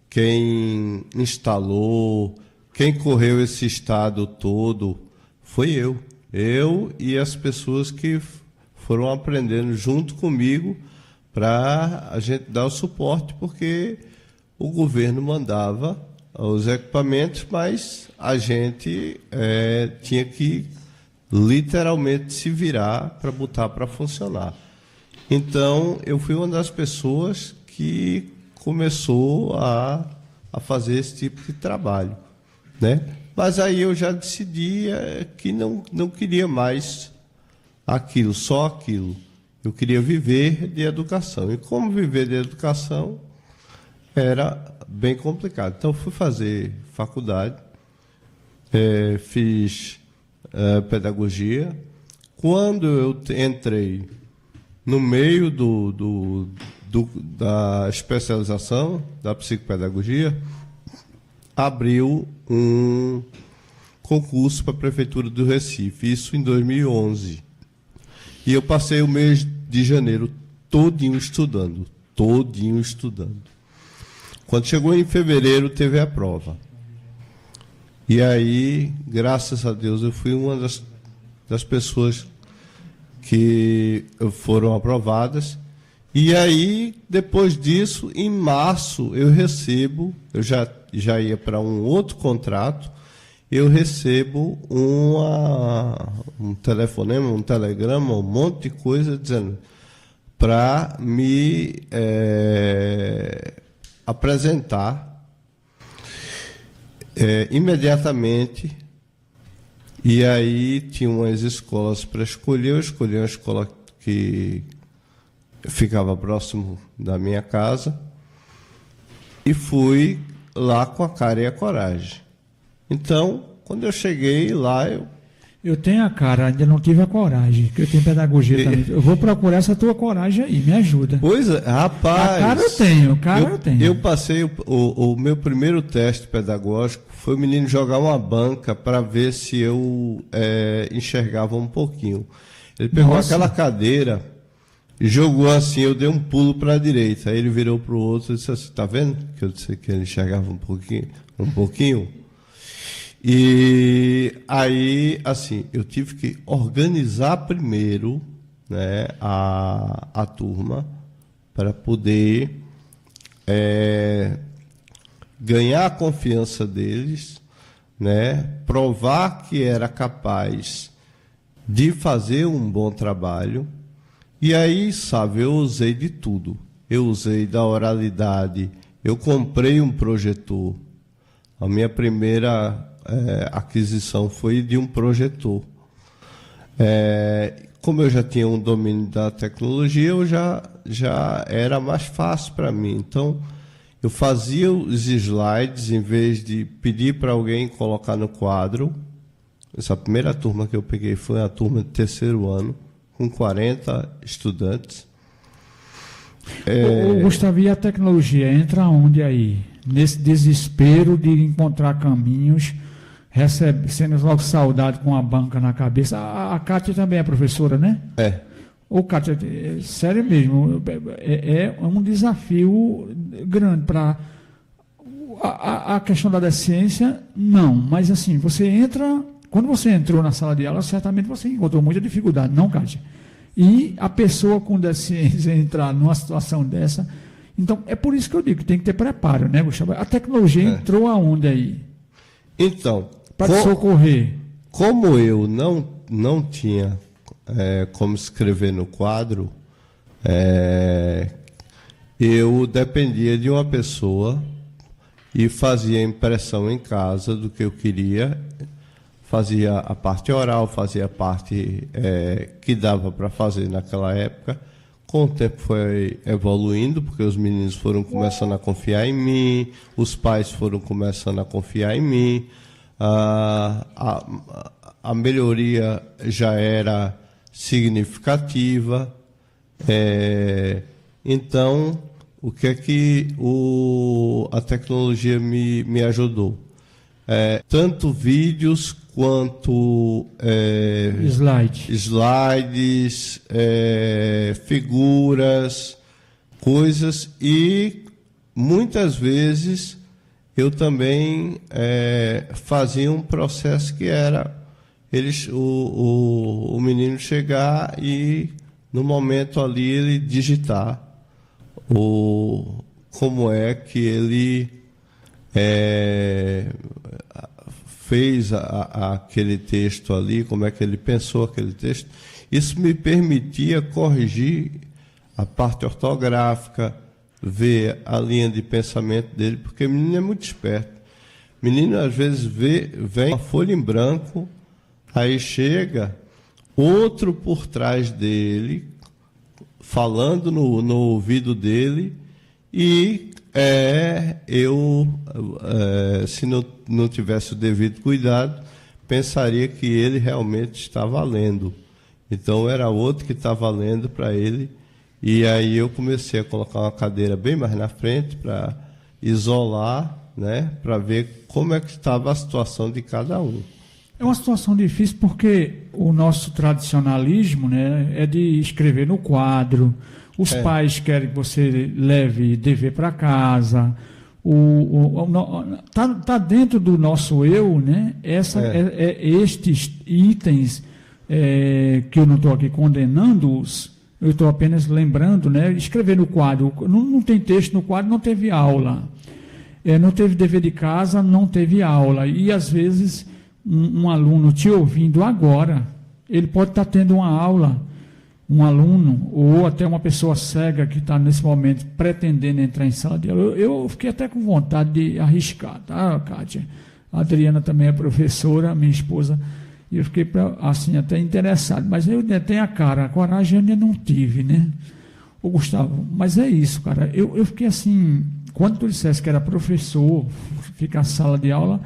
quem instalou, quem correu esse estado todo, foi eu. Eu e as pessoas que foram aprendendo junto comigo para a gente dar o suporte, porque o governo mandava os equipamentos, mas a gente tinha que literalmente se virar para botar para funcionar. Então, eu fui uma das pessoas que começou a fazer esse tipo de trabalho, né? Mas aí eu já decidi que não queria mais aquilo, só aquilo. Eu queria viver de educação. E como viver de educação era bem complicado. Então, fui fazer faculdade, fiz pedagogia. Quando eu entrei no meio da especialização da psicopedagogia, abriu um concurso para a Prefeitura do Recife, isso em 2011. E eu passei o mês de janeiro todinho estudando. Quando chegou em fevereiro, teve a prova. E aí, graças a Deus, eu fui uma das pessoas que foram aprovadas. E aí, depois disso, em março, eu já ia para um outro contrato, eu recebo um telefonema, um telegrama, um monte de coisa dizendo para me apresentar imediatamente. E aí tinha umas escolas para escolher, eu escolhi uma escola que ficava próximo da minha casa e fui lá com a cara e a coragem. Então, quando eu cheguei lá, eu tenho a cara, ainda não tive a coragem, porque eu tenho pedagogia também. Eu vou procurar essa tua coragem aí, me ajuda. Pois é, rapaz. A cara eu tenho, Eu passei o meu primeiro teste pedagógico, foi o menino jogar uma banca para ver se eu enxergava um pouquinho. Ele pegou aquela cadeira e jogou assim, eu dei um pulo para a direita. Aí ele virou para o outro e disse assim, tá vendo que eu disse que ele enxergava um pouquinho? E aí, assim, eu tive que organizar primeiro, né, a turma para poder ganhar a confiança deles, né, provar que era capaz de fazer um bom trabalho. E aí, sabe, eu usei de tudo. Eu usei da oralidade, eu comprei um projetor. A minha primeira aquisição foi de um projetor. Como eu já tinha um domínio da tecnologia, eu já era mais fácil para mim. Então, eu fazia os slides, em vez de pedir para alguém colocar no quadro. Essa primeira turma que eu peguei foi a turma de 3º ano, com 40 estudantes. Gustavo, e a tecnologia entra onde aí? Nesse desespero de encontrar caminhos, sendo logo saudade com a banca na cabeça. A Kátia também é professora, né? Ô, Kátia, sério mesmo, é um desafio grande para a questão da ciência, não, mas assim, quando você entrou na sala de aula, certamente você encontrou muita dificuldade, não, Kátia? E a pessoa com deficiência entrar numa situação dessa, então é por isso que eu digo que tem que ter preparo, né, Gustavo? A tecnologia entrou aonde aí? Então, para socorrer. Como eu não tinha como escrever no quadro, eu dependia de uma pessoa e fazia impressão em casa do que eu queria, fazia a parte oral, fazia a parte que dava para fazer naquela época. Com o tempo foi evoluindo, porque os meninos foram começando a confiar em mim, os pais foram começando a confiar em mim, a melhoria já era significativa. Então, o que é que a tecnologia me ajudou? Tanto vídeos quanto slides, figuras, coisas, e muitas vezes eu também fazia um processo que era o menino chegar e, no momento ali, ele digitar como é que ele fez aquele texto ali, como é que ele pensou aquele texto. Isso me permitia corrigir a parte ortográfica, ver a linha de pensamento dele, porque o menino é muito esperto. O menino, às vezes, vem uma folha em branco, aí chega outro por trás dele, falando no ouvido dele, e se não tivesse o devido cuidado, pensaria que ele realmente estava lendo. Então, era outro que estava lendo para ele, e aí eu comecei a colocar uma cadeira bem mais na frente para isolar, né, para ver como é que estava a situação de cada um. É uma situação difícil porque o nosso tradicionalismo, né, é de escrever no quadro. Os pais querem que você leve dever para casa. Tá dentro do nosso eu, né? Estes itens que eu não estou aqui condenando-os, eu estou apenas lembrando, né? Escrever no quadro, não tem texto no quadro, não teve aula. Não teve dever de casa, não teve aula. E, às vezes, um aluno te ouvindo agora, ele pode estar tendo uma aula, um aluno, ou até uma pessoa cega que está, nesse momento, pretendendo entrar em sala de aula. Eu fiquei até com vontade de arriscar, tá, Kátia? A Adriana também é professora, minha esposa, e eu fiquei, assim, até interessado. Mas eu ainda tenho a coragem eu ainda não tive, né? Ô, Gustavo, mas é isso, cara. Eu fiquei assim... Quando tu dissesse que era professor, fica na sala de aula,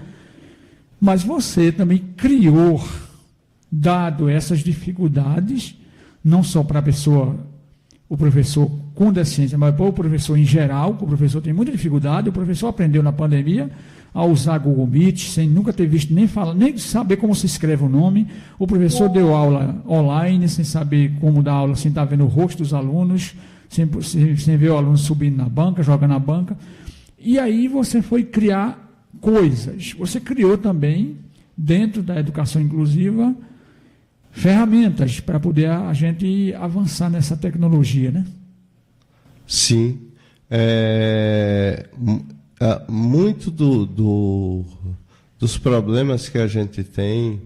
mas você também criou, dado essas dificuldades, não só para a pessoa, o professor com deficiência, mas para o professor em geral, o professor tem muita dificuldade, o professor aprendeu na pandemia a usar Google Meet, sem nunca ter visto nem falar, nem saber como se escreve o nome, o professor deu aula online, sem saber como dar aula, sem estar vendo o rosto dos alunos, sem ver o aluno subindo na banca, jogando na banca. E aí você foi criar coisas. Você criou também, dentro da educação inclusiva, ferramentas para poder a gente avançar nessa tecnologia, né? Sim. Muito dos problemas que a gente tem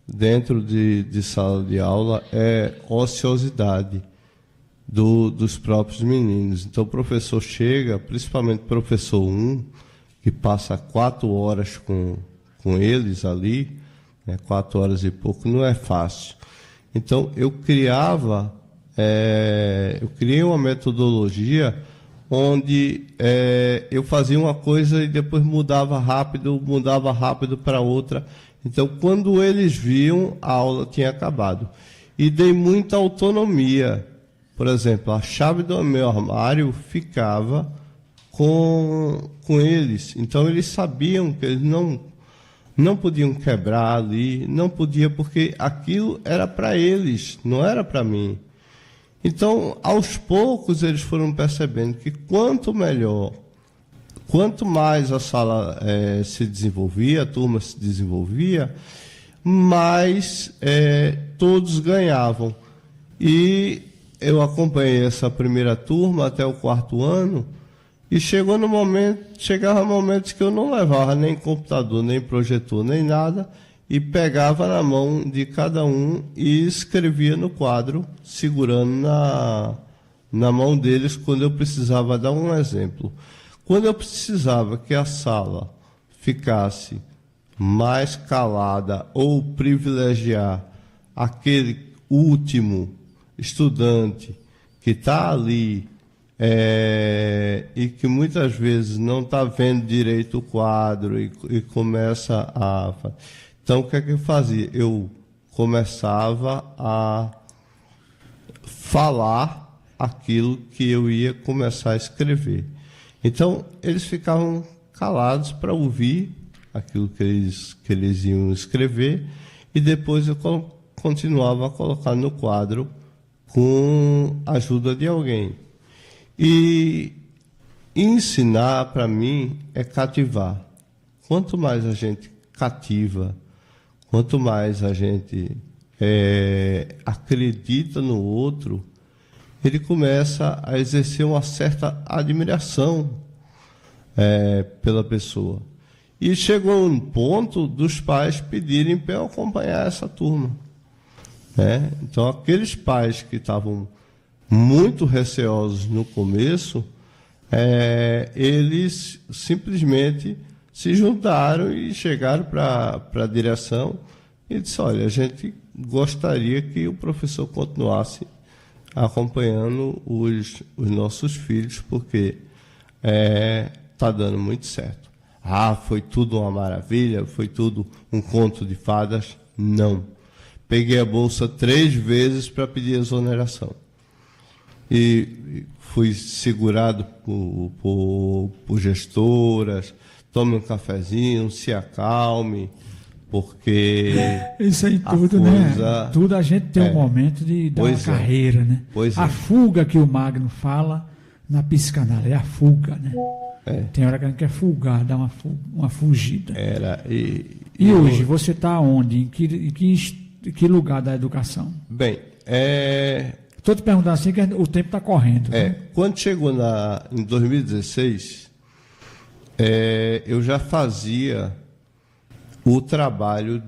dentro de sala de aula é ociosidade dos próprios meninos. Então, o professor chega, principalmente o professor 1, que passa 4 horas com eles ali, 4 horas e pouco, não é fácil. Então, eu criei uma metodologia onde eu fazia uma coisa e depois mudava rápido para outra. Então, quando eles viam, a aula tinha acabado. E dei muita autonomia. Por exemplo, a chave do meu armário ficava com eles. Então, eles sabiam que eles não podiam quebrar ali, não podia, porque aquilo era para eles, não era para mim. Então, aos poucos, eles foram percebendo que quanto mais a sala se desenvolvia, a turma se desenvolvia, mais todos ganhavam. E eu acompanhei essa primeira turma até o 4º ano, e chegava momentos que eu não levava nem computador, nem projetor, nem nada, e pegava na mão de cada um e escrevia no quadro, segurando na mão deles quando eu precisava dar um exemplo. Quando eu precisava que a sala ficasse mais calada ou privilegiar aquele último estudante que está ali e que muitas vezes não está vendo direito o quadro e começa a... Então, o que é que eu fazia? Eu começava a falar aquilo que eu ia começar a escrever. Então, eles ficavam calados para ouvir aquilo que eles iam escrever, e depois eu continuava a colocar no quadro com a ajuda de alguém. E ensinar, para mim, é cativar. Quanto mais a gente cativa, quanto mais a gente acredita no outro, ele começa a exercer uma certa admiração pela pessoa. E chegou um ponto dos pais pedirem para eu acompanhar essa turma. Então, aqueles pais que estavam muito receosos no começo, eles simplesmente se juntaram e chegaram para a direção e disse: olha, a gente gostaria que o professor continuasse acompanhando os nossos filhos, porque está dando muito certo. Foi tudo uma maravilha, foi tudo um conto de fadas? Não. Peguei a bolsa 3 vezes para pedir exoneração. E fui segurado por gestoras: tome um cafezinho, se acalme, porque... Isso aí tudo, né? Tudo a gente tem um momento de dar uma carreira, né? A fuga que o Magno fala na psicanálise, é a fuga, né? Tem hora que a gente quer fugar, dar uma fugida. E hoje, você está onde? Em que que lugar da educação? Bem, Estou te perguntando assim que o tempo está correndo. Quando chegou em 2016, eu já fazia o trabalho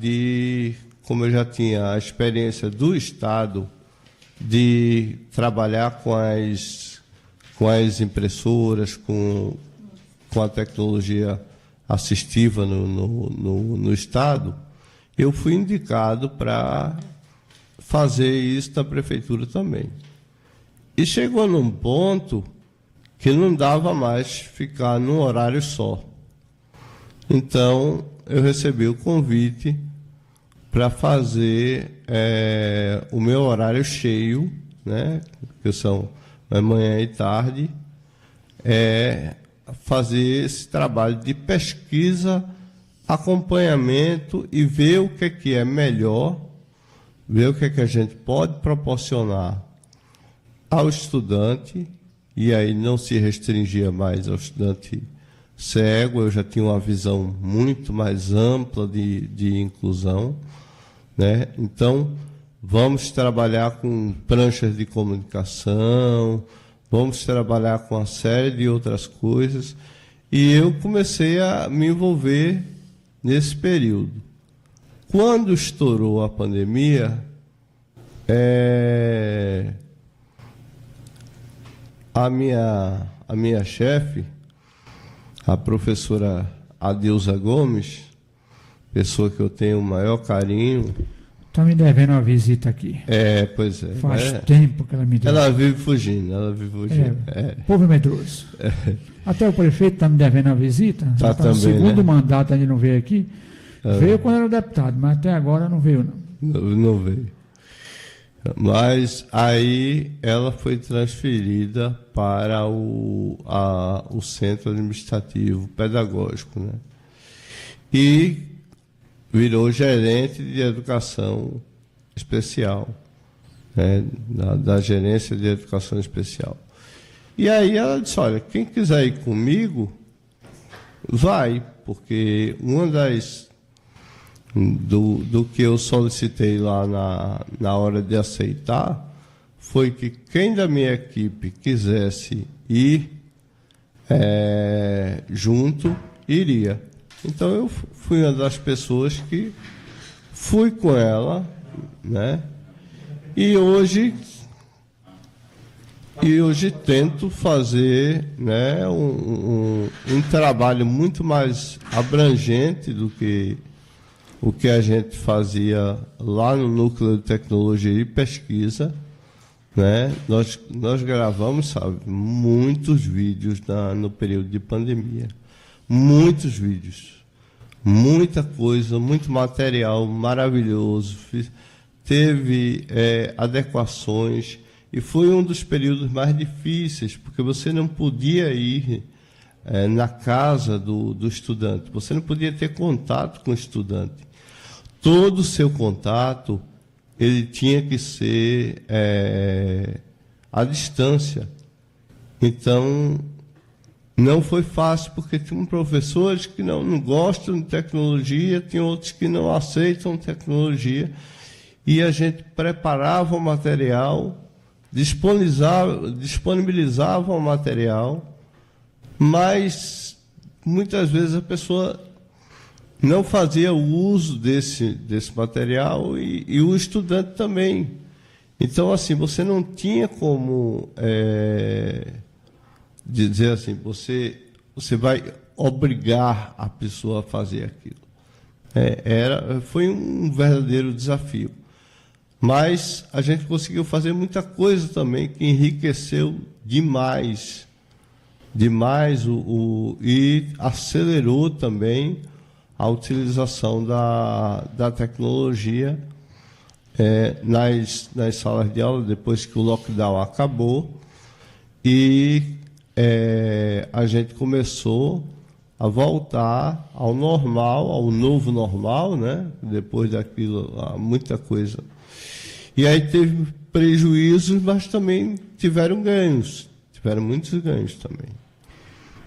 como eu já tinha a experiência do Estado de trabalhar com as impressoras, com a tecnologia assistiva no Estado, eu fui indicado para fazer isso na prefeitura também. E chegou num ponto que não dava mais ficar num horário só. Então, eu recebi o convite para fazer o meu horário cheio, né, que são manhã e tarde, fazer esse trabalho de pesquisa, acompanhamento e ver o que é melhor, ver o que a gente pode proporcionar ao estudante, e aí não se restringia mais ao estudante cego, eu já tinha uma visão muito mais ampla de inclusão, né? Então, vamos trabalhar com pranchas de comunicação, vamos trabalhar com uma série de outras coisas, e eu comecei a me envolver nesse período. Quando estourou a pandemia, a minha chefe, a professora Adilza Gomes, pessoa que eu tenho o maior carinho. Está me devendo uma visita aqui. Pois é. Faz tempo que ela me deu. Ela vive fugindo. Povo medroso. Até o prefeito está me devendo uma visita. Tá também, no segundo né? mandato ainda não veio aqui. Veio quando era deputado, mas até agora não veio, não. Não veio. Mas aí ela foi transferida para o Centro Administrativo Pedagógico, né? E virou gerente de educação especial, né? Da gerência de educação especial. E aí ela disse, olha, quem quiser ir comigo, vai, porque uma do que eu solicitei lá na hora de aceitar foi que quem da minha equipe quisesse ir junto, iria. Então eu fui uma das pessoas que fui com ela, né? E hoje tento fazer, né, um trabalho muito mais abrangente do que o que a gente fazia lá no Núcleo de Tecnologia e Pesquisa, né? Nós gravamos, muitos vídeos no período de pandemia. Muitos vídeos. Muita coisa, muito material maravilhoso. Teve adequações, e foi um dos períodos mais difíceis, porque você não podia ir na casa do estudante, você não podia ter contato com o estudante. Todo o seu contato ele tinha que ser à distância. Então, não foi fácil, porque tinham professores que não gostam de tecnologia, tem outros que não aceitam tecnologia, e a gente preparava o material, disponibilizava o material, mas muitas vezes a pessoa não fazia o uso desse material, e o estudante também. Então, assim, você não tinha como dizer assim, você vai obrigar a pessoa a fazer aquilo. Foi um verdadeiro desafio. Mas a gente conseguiu fazer muita coisa também que enriqueceu demais e acelerou também a utilização da tecnologia nas salas de aula, depois que o lockdown acabou, e a gente começou a voltar ao normal, ao novo normal, né? Depois daquilo, muita coisa. E aí teve prejuízos, mas também tiveram ganhos, tiveram muitos ganhos também.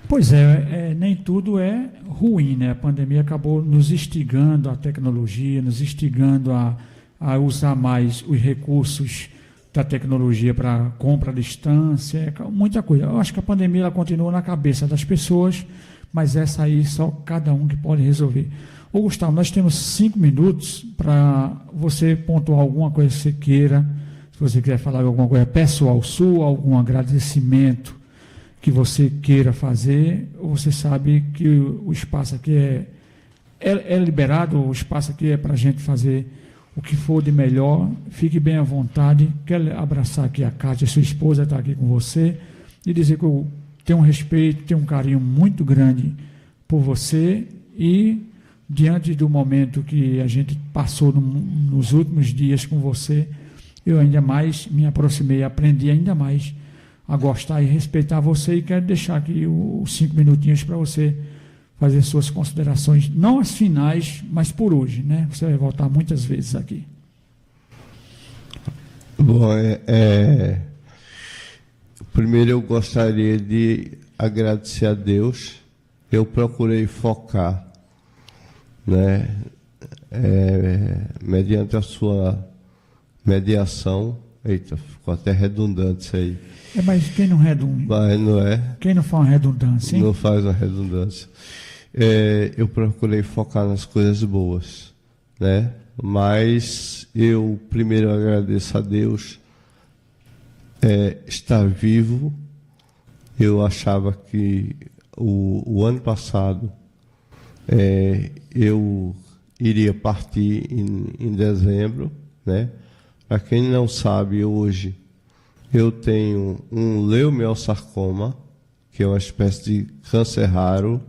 Pois é, nem tudo é ruim, né? A pandemia acabou nos instigando à tecnologia, nos instigando a a usar mais os recursos da tecnologia para compra à distância, muita coisa. Eu acho que a pandemia ela continua na cabeça das pessoas, mas essa aí só cada um que pode resolver. Ô Gustavo, nós temos 5 minutos para você pontuar alguma coisa que você queira, se você quiser falar alguma coisa pessoal sua, algum agradecimento que você queira fazer, você sabe que o espaço aqui é liberado, o espaço aqui é para a gente fazer o que for de melhor, fique bem à vontade. Quero abraçar aqui a Kátia, sua esposa está aqui com você, e dizer que eu tenho um respeito, tenho um carinho muito grande por você, e diante do momento que a gente passou nos últimos dias com você, eu ainda mais me aproximei, aprendi ainda mais a gostar e respeitar você, e quero deixar aqui os 5 minutinhos para você fazer suas considerações, não as finais, mas por hoje, né? Você vai voltar muitas vezes aqui. Bom, primeiro eu gostaria de agradecer a Deus. Eu procurei focar, né, mediante a sua mediação. Eita, ficou até redundante isso aí. Mas quem não redunda? Mas não é. Quem não faz uma redundância, hein? Não faz uma redundância. Eu procurei focar nas coisas boas, né? Mas eu primeiro agradeço a Deus estar vivo. Eu achava que o ano passado eu iria partir em dezembro, né? Para quem não sabe, hoje eu tenho um leiomielsarcoma, que é uma espécie de câncer raro,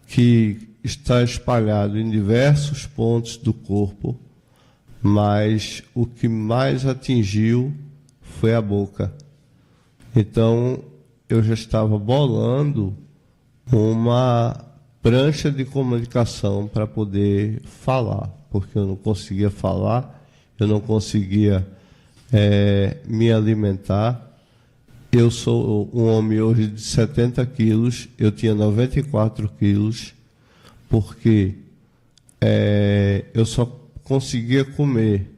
que está espalhado em diversos pontos do corpo, mas o que mais atingiu foi a boca. Então, eu já estava bolando uma prancha de comunicação para poder falar, porque eu não conseguia falar, eu não conseguia me alimentar. Eu sou um homem hoje de 70 quilos, eu tinha 94 quilos, porque eu só conseguia comer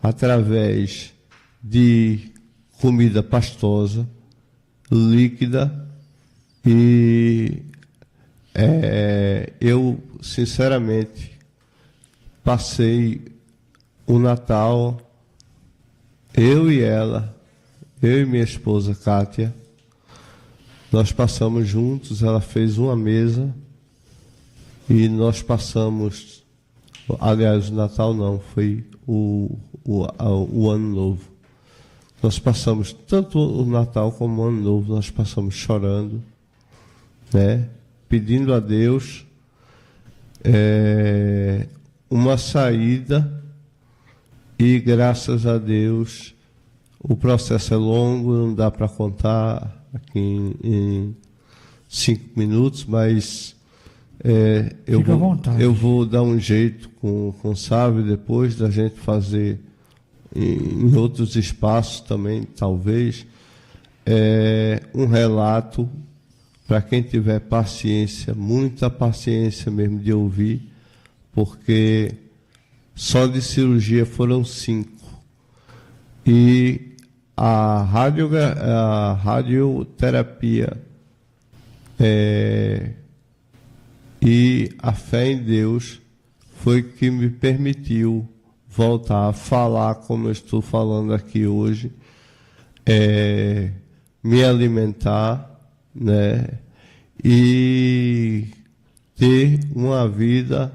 através de comida pastosa, líquida, e eu, sinceramente, passei o Natal, eu e minha esposa Kátia, nós passamos juntos. Ela fez uma mesa e nós passamos, aliás, o Natal não, foi o Ano Novo. Nós passamos tanto o Natal como o Ano Novo, nós passamos chorando, né, pedindo a Deus uma saída, e graças a Deus. O processo é longo, não dá para contar aqui em 5 minutos, mas eu vou dar um jeito com o Sávio depois da gente fazer em outros espaços também, talvez, um relato para quem tiver paciência, muita paciência mesmo de ouvir, porque só de cirurgia foram 5. E a radioterapia e a fé em Deus foi que me permitiu voltar a falar como eu estou falando aqui hoje, me alimentar, né, e ter uma vida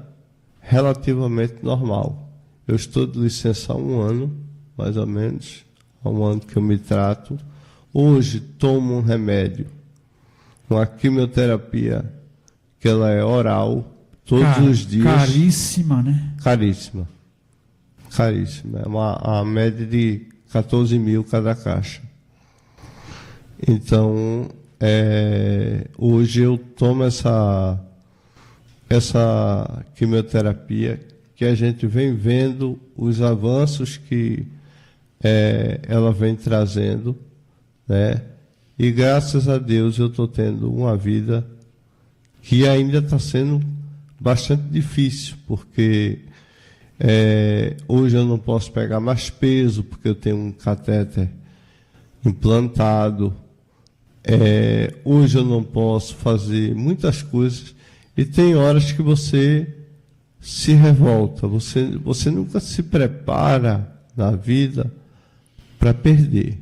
relativamente normal. Eu estou de licença há 1 ano, mais ou menos, há 1 ano que eu me trato. Hoje tomo um remédio, uma quimioterapia, que ela é oral, todos os dias. Caríssima, né? Caríssima. Caríssima. É uma média de 14 mil cada caixa. Então, hoje eu tomo essa quimioterapia, que a gente vem vendo os avanços que ela vem trazendo, né? E graças a Deus eu estou tendo uma vida que ainda está sendo bastante difícil, porque Hoje eu não posso pegar mais peso, porque eu tenho um catéter implantado. Hoje eu não posso fazer muitas coisas. E tem horas que você se revolta. Você nunca se prepara na vida para perder.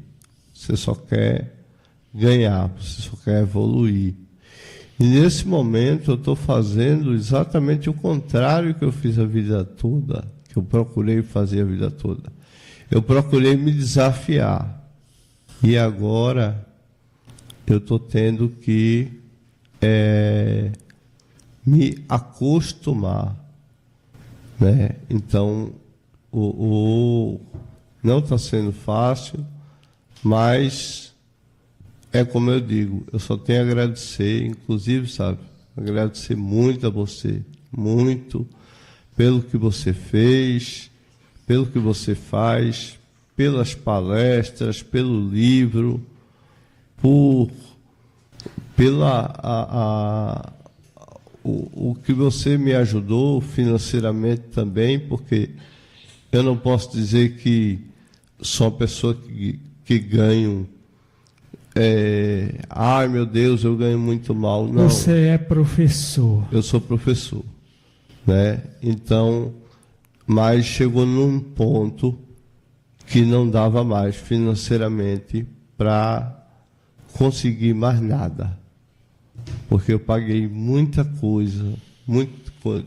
Você só quer ganhar, você só quer evoluir. E nesse momento eu estou fazendo exatamente o contrário que eu fiz a vida toda, que eu procurei fazer a vida toda. Eu procurei me desafiar. E agora eu estou tendo que me acostumar, né? Então, não está sendo fácil, mas é como eu digo, eu só tenho a agradecer, inclusive, sabe, agradecer muito a você, muito, pelo que você fez, pelo que você faz, pelas palestras, pelo livro, o que você me ajudou financeiramente também, porque eu não posso dizer que sou uma pessoa que ganho, ai meu Deus, eu ganho muito mal. Não. Você é professor. Eu sou professor, né? Então, mas chegou num ponto que não dava mais financeiramente para conseguir mais nada. Porque eu paguei muita coisa,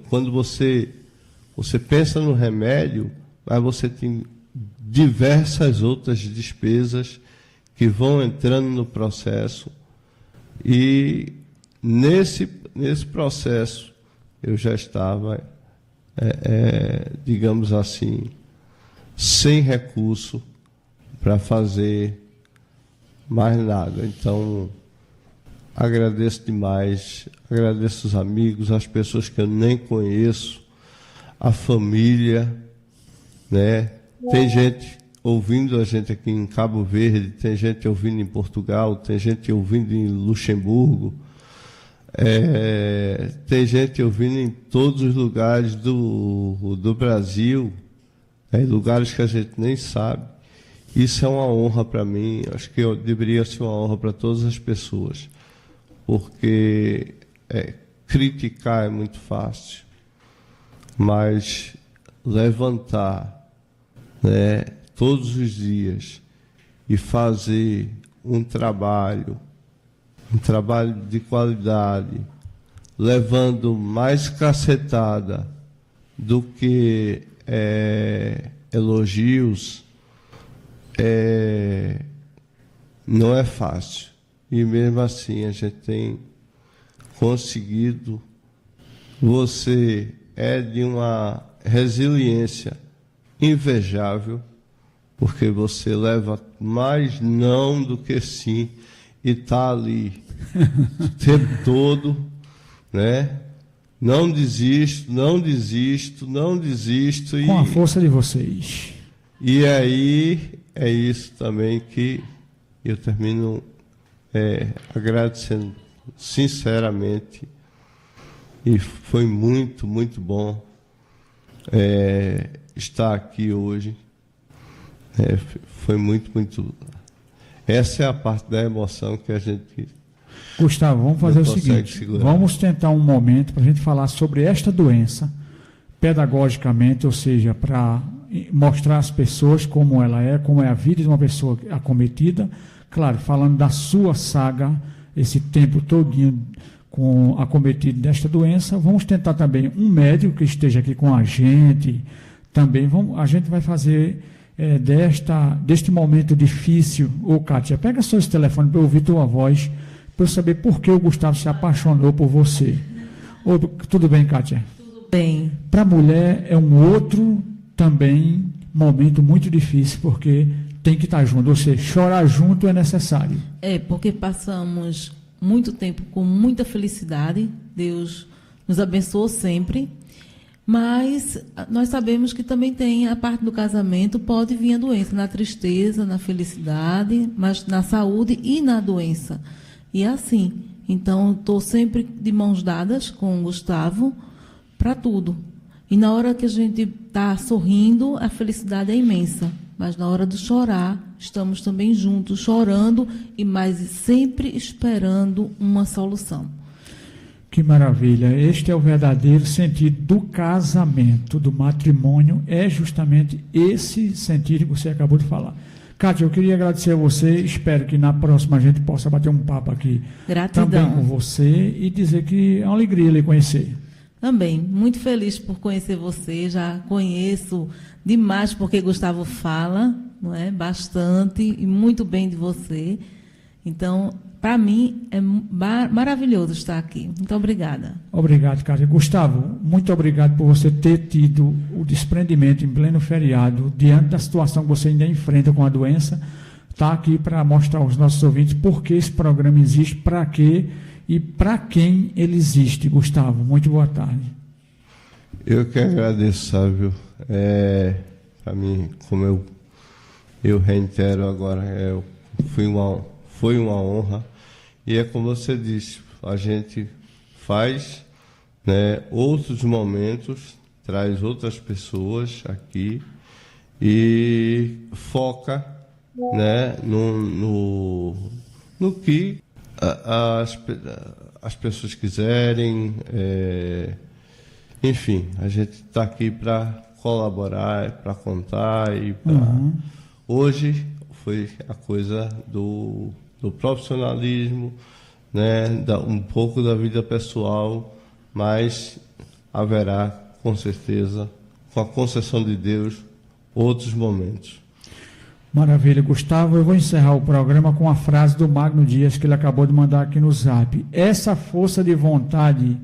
quando você pensa no remédio, mas você tem diversas outras despesas que vão entrando no processo, e nesse processo eu já estava, digamos assim, sem recurso para fazer mais nada. Então, agradeço demais, agradeço os amigos, as pessoas que eu nem conheço, a família, né? Tem gente ouvindo a gente aqui em Cabo Verde, tem gente ouvindo em Portugal, tem gente ouvindo em Luxemburgo, tem gente ouvindo em todos os lugares do Brasil, em lugares que a gente nem sabe. Isso é uma honra para mim, acho que deveria ser uma honra para todas as pessoas, porque criticar é muito fácil, mas levantar, né, todos os dias e fazer um trabalho de qualidade, levando mais cacetada do que elogios, não é fácil. E mesmo assim a gente tem conseguido. Você é de uma resiliência invejável, porque você leva mais não do que sim, e está ali o tempo todo, né? Não desisto. Com a força de vocês. E aí é isso também que eu termino agradecendo sinceramente, e foi muito, muito bom estar aqui hoje. Foi muito, muito... Essa é a parte da emoção que a gente... Gustavo, vamos fazer o seguinte, segurar. Vamos tentar um momento para a gente falar sobre esta doença, pedagogicamente, ou seja, para mostrar às pessoas como ela é, como é a vida de uma pessoa acometida, claro, falando da sua saga, esse tempo todinho acometido desta doença. Vamos tentar também um médico que esteja aqui com a gente, também a gente vai fazer deste momento difícil. Ô Kátia, pega só esse telefone para eu ouvir tua voz, para eu saber por que o Gustavo se apaixonou por você. Tudo bem, Kátia? Tudo bem. Para a mulher é um outro também momento muito difícil, porque tem que estar junto, ou seja, chorar junto é necessário. Porque passamos muito tempo com muita felicidade, Deus nos abençoou sempre, mas nós sabemos que também tem a parte do casamento, pode vir a doença, na tristeza, na felicidade, mas na saúde e na doença. E é assim. Então, estou sempre de mãos dadas com o Gustavo para tudo. E na hora que a gente está sorrindo, a felicidade é imensa. Mas na hora de chorar, estamos também juntos, chorando, mas sempre esperando uma solução. Que maravilha! Este é o verdadeiro sentido do casamento, do matrimônio, é justamente esse sentido que você acabou de falar. Kátia, eu queria agradecer a você, espero que na próxima a gente possa bater um papo aqui. Gratidão. Também com você e dizer que é uma alegria lhe conhecer. Também, muito feliz por conhecer você, já conheço demais porque Gustavo fala, não é? Bastante e muito bem de você. Então, para mim, é maravilhoso estar aqui. Muito obrigada. Obrigado, Kátia. Gustavo, muito obrigado por você ter tido o desprendimento em pleno feriado, diante da situação que você ainda enfrenta com a doença. Está aqui para mostrar aos nossos ouvintes por que esse programa existe, para quê e para quem ele existe. Gustavo, muito boa tarde. Eu que agradeço, Sávio. Para mim, como eu reitero agora, foi uma honra. E é como você disse, a gente faz, né, outros momentos, traz outras pessoas aqui e foca, né, no que as pessoas quiserem. Enfim, a gente está aqui para colaborar, para contar e Hoje foi a coisa do profissionalismo, né, um pouco da vida pessoal, mas haverá, com certeza, com a concessão de Deus, outros momentos. Maravilha, Gustavo. Eu vou encerrar o programa com a frase do Magno Dias, que ele acabou de mandar aqui no Zap. Essa força de vontade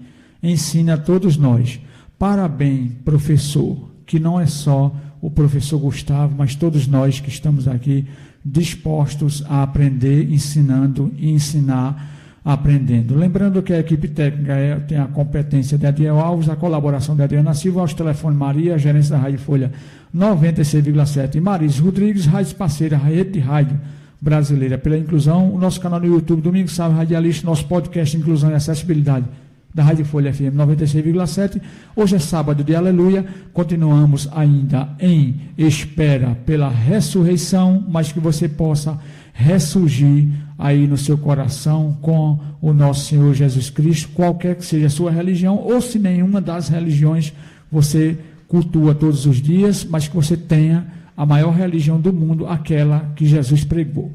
ensina a todos nós. Parabéns, professor, que não é só o professor Gustavo, mas todos nós que estamos aqui dispostos a aprender, ensinando e ensinar aprendendo. Lembrando que a equipe técnica tem a competência de Adiel Alves, a colaboração de Adriana Silva, aos telefones Maria, a gerência da Rádio Folha 96,7, e Maris Rodrigues, rádio parceira, rede de rádio brasileira pela inclusão, o nosso canal no YouTube, Domingos Sávio Radialista, nosso podcast Inclusão e Acessibilidade da Rádio Folha FM 96,7. Hoje é sábado de Aleluia, continuamos ainda em espera pela ressurreição, mas que você possa ressurgir aí no seu coração com o nosso Senhor Jesus Cristo, qualquer que seja a sua religião, ou se nenhuma das religiões você cultua todos os dias, mas que você tenha a maior religião do mundo, aquela que Jesus pregou.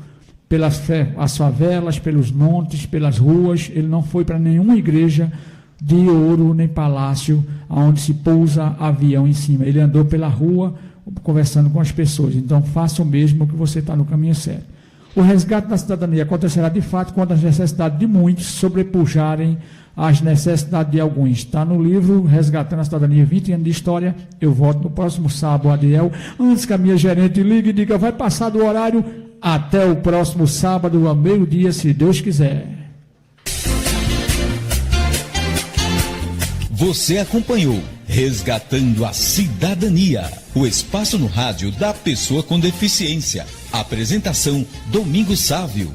As favelas, pelos montes, pelas ruas, ele não foi para nenhuma igreja de ouro nem palácio onde se pousa avião em cima. Ele andou pela rua conversando com as pessoas. Então faça o mesmo, que você está no caminho certo. O resgate da cidadania acontecerá de fato quando as necessidades de muitos sobrepujarem as necessidades de alguns. Está no livro Resgatando a Cidadania, 20 anos de história. Eu volto no próximo sábado, Adiel. Antes que a minha gerente ligue e diga, vai passar do horário. Até o próximo sábado, ao meio-dia, se Deus quiser. Você acompanhou Resgatando a Cidadania, o espaço no rádio da pessoa com deficiência. Apresentação Domingos Sávio.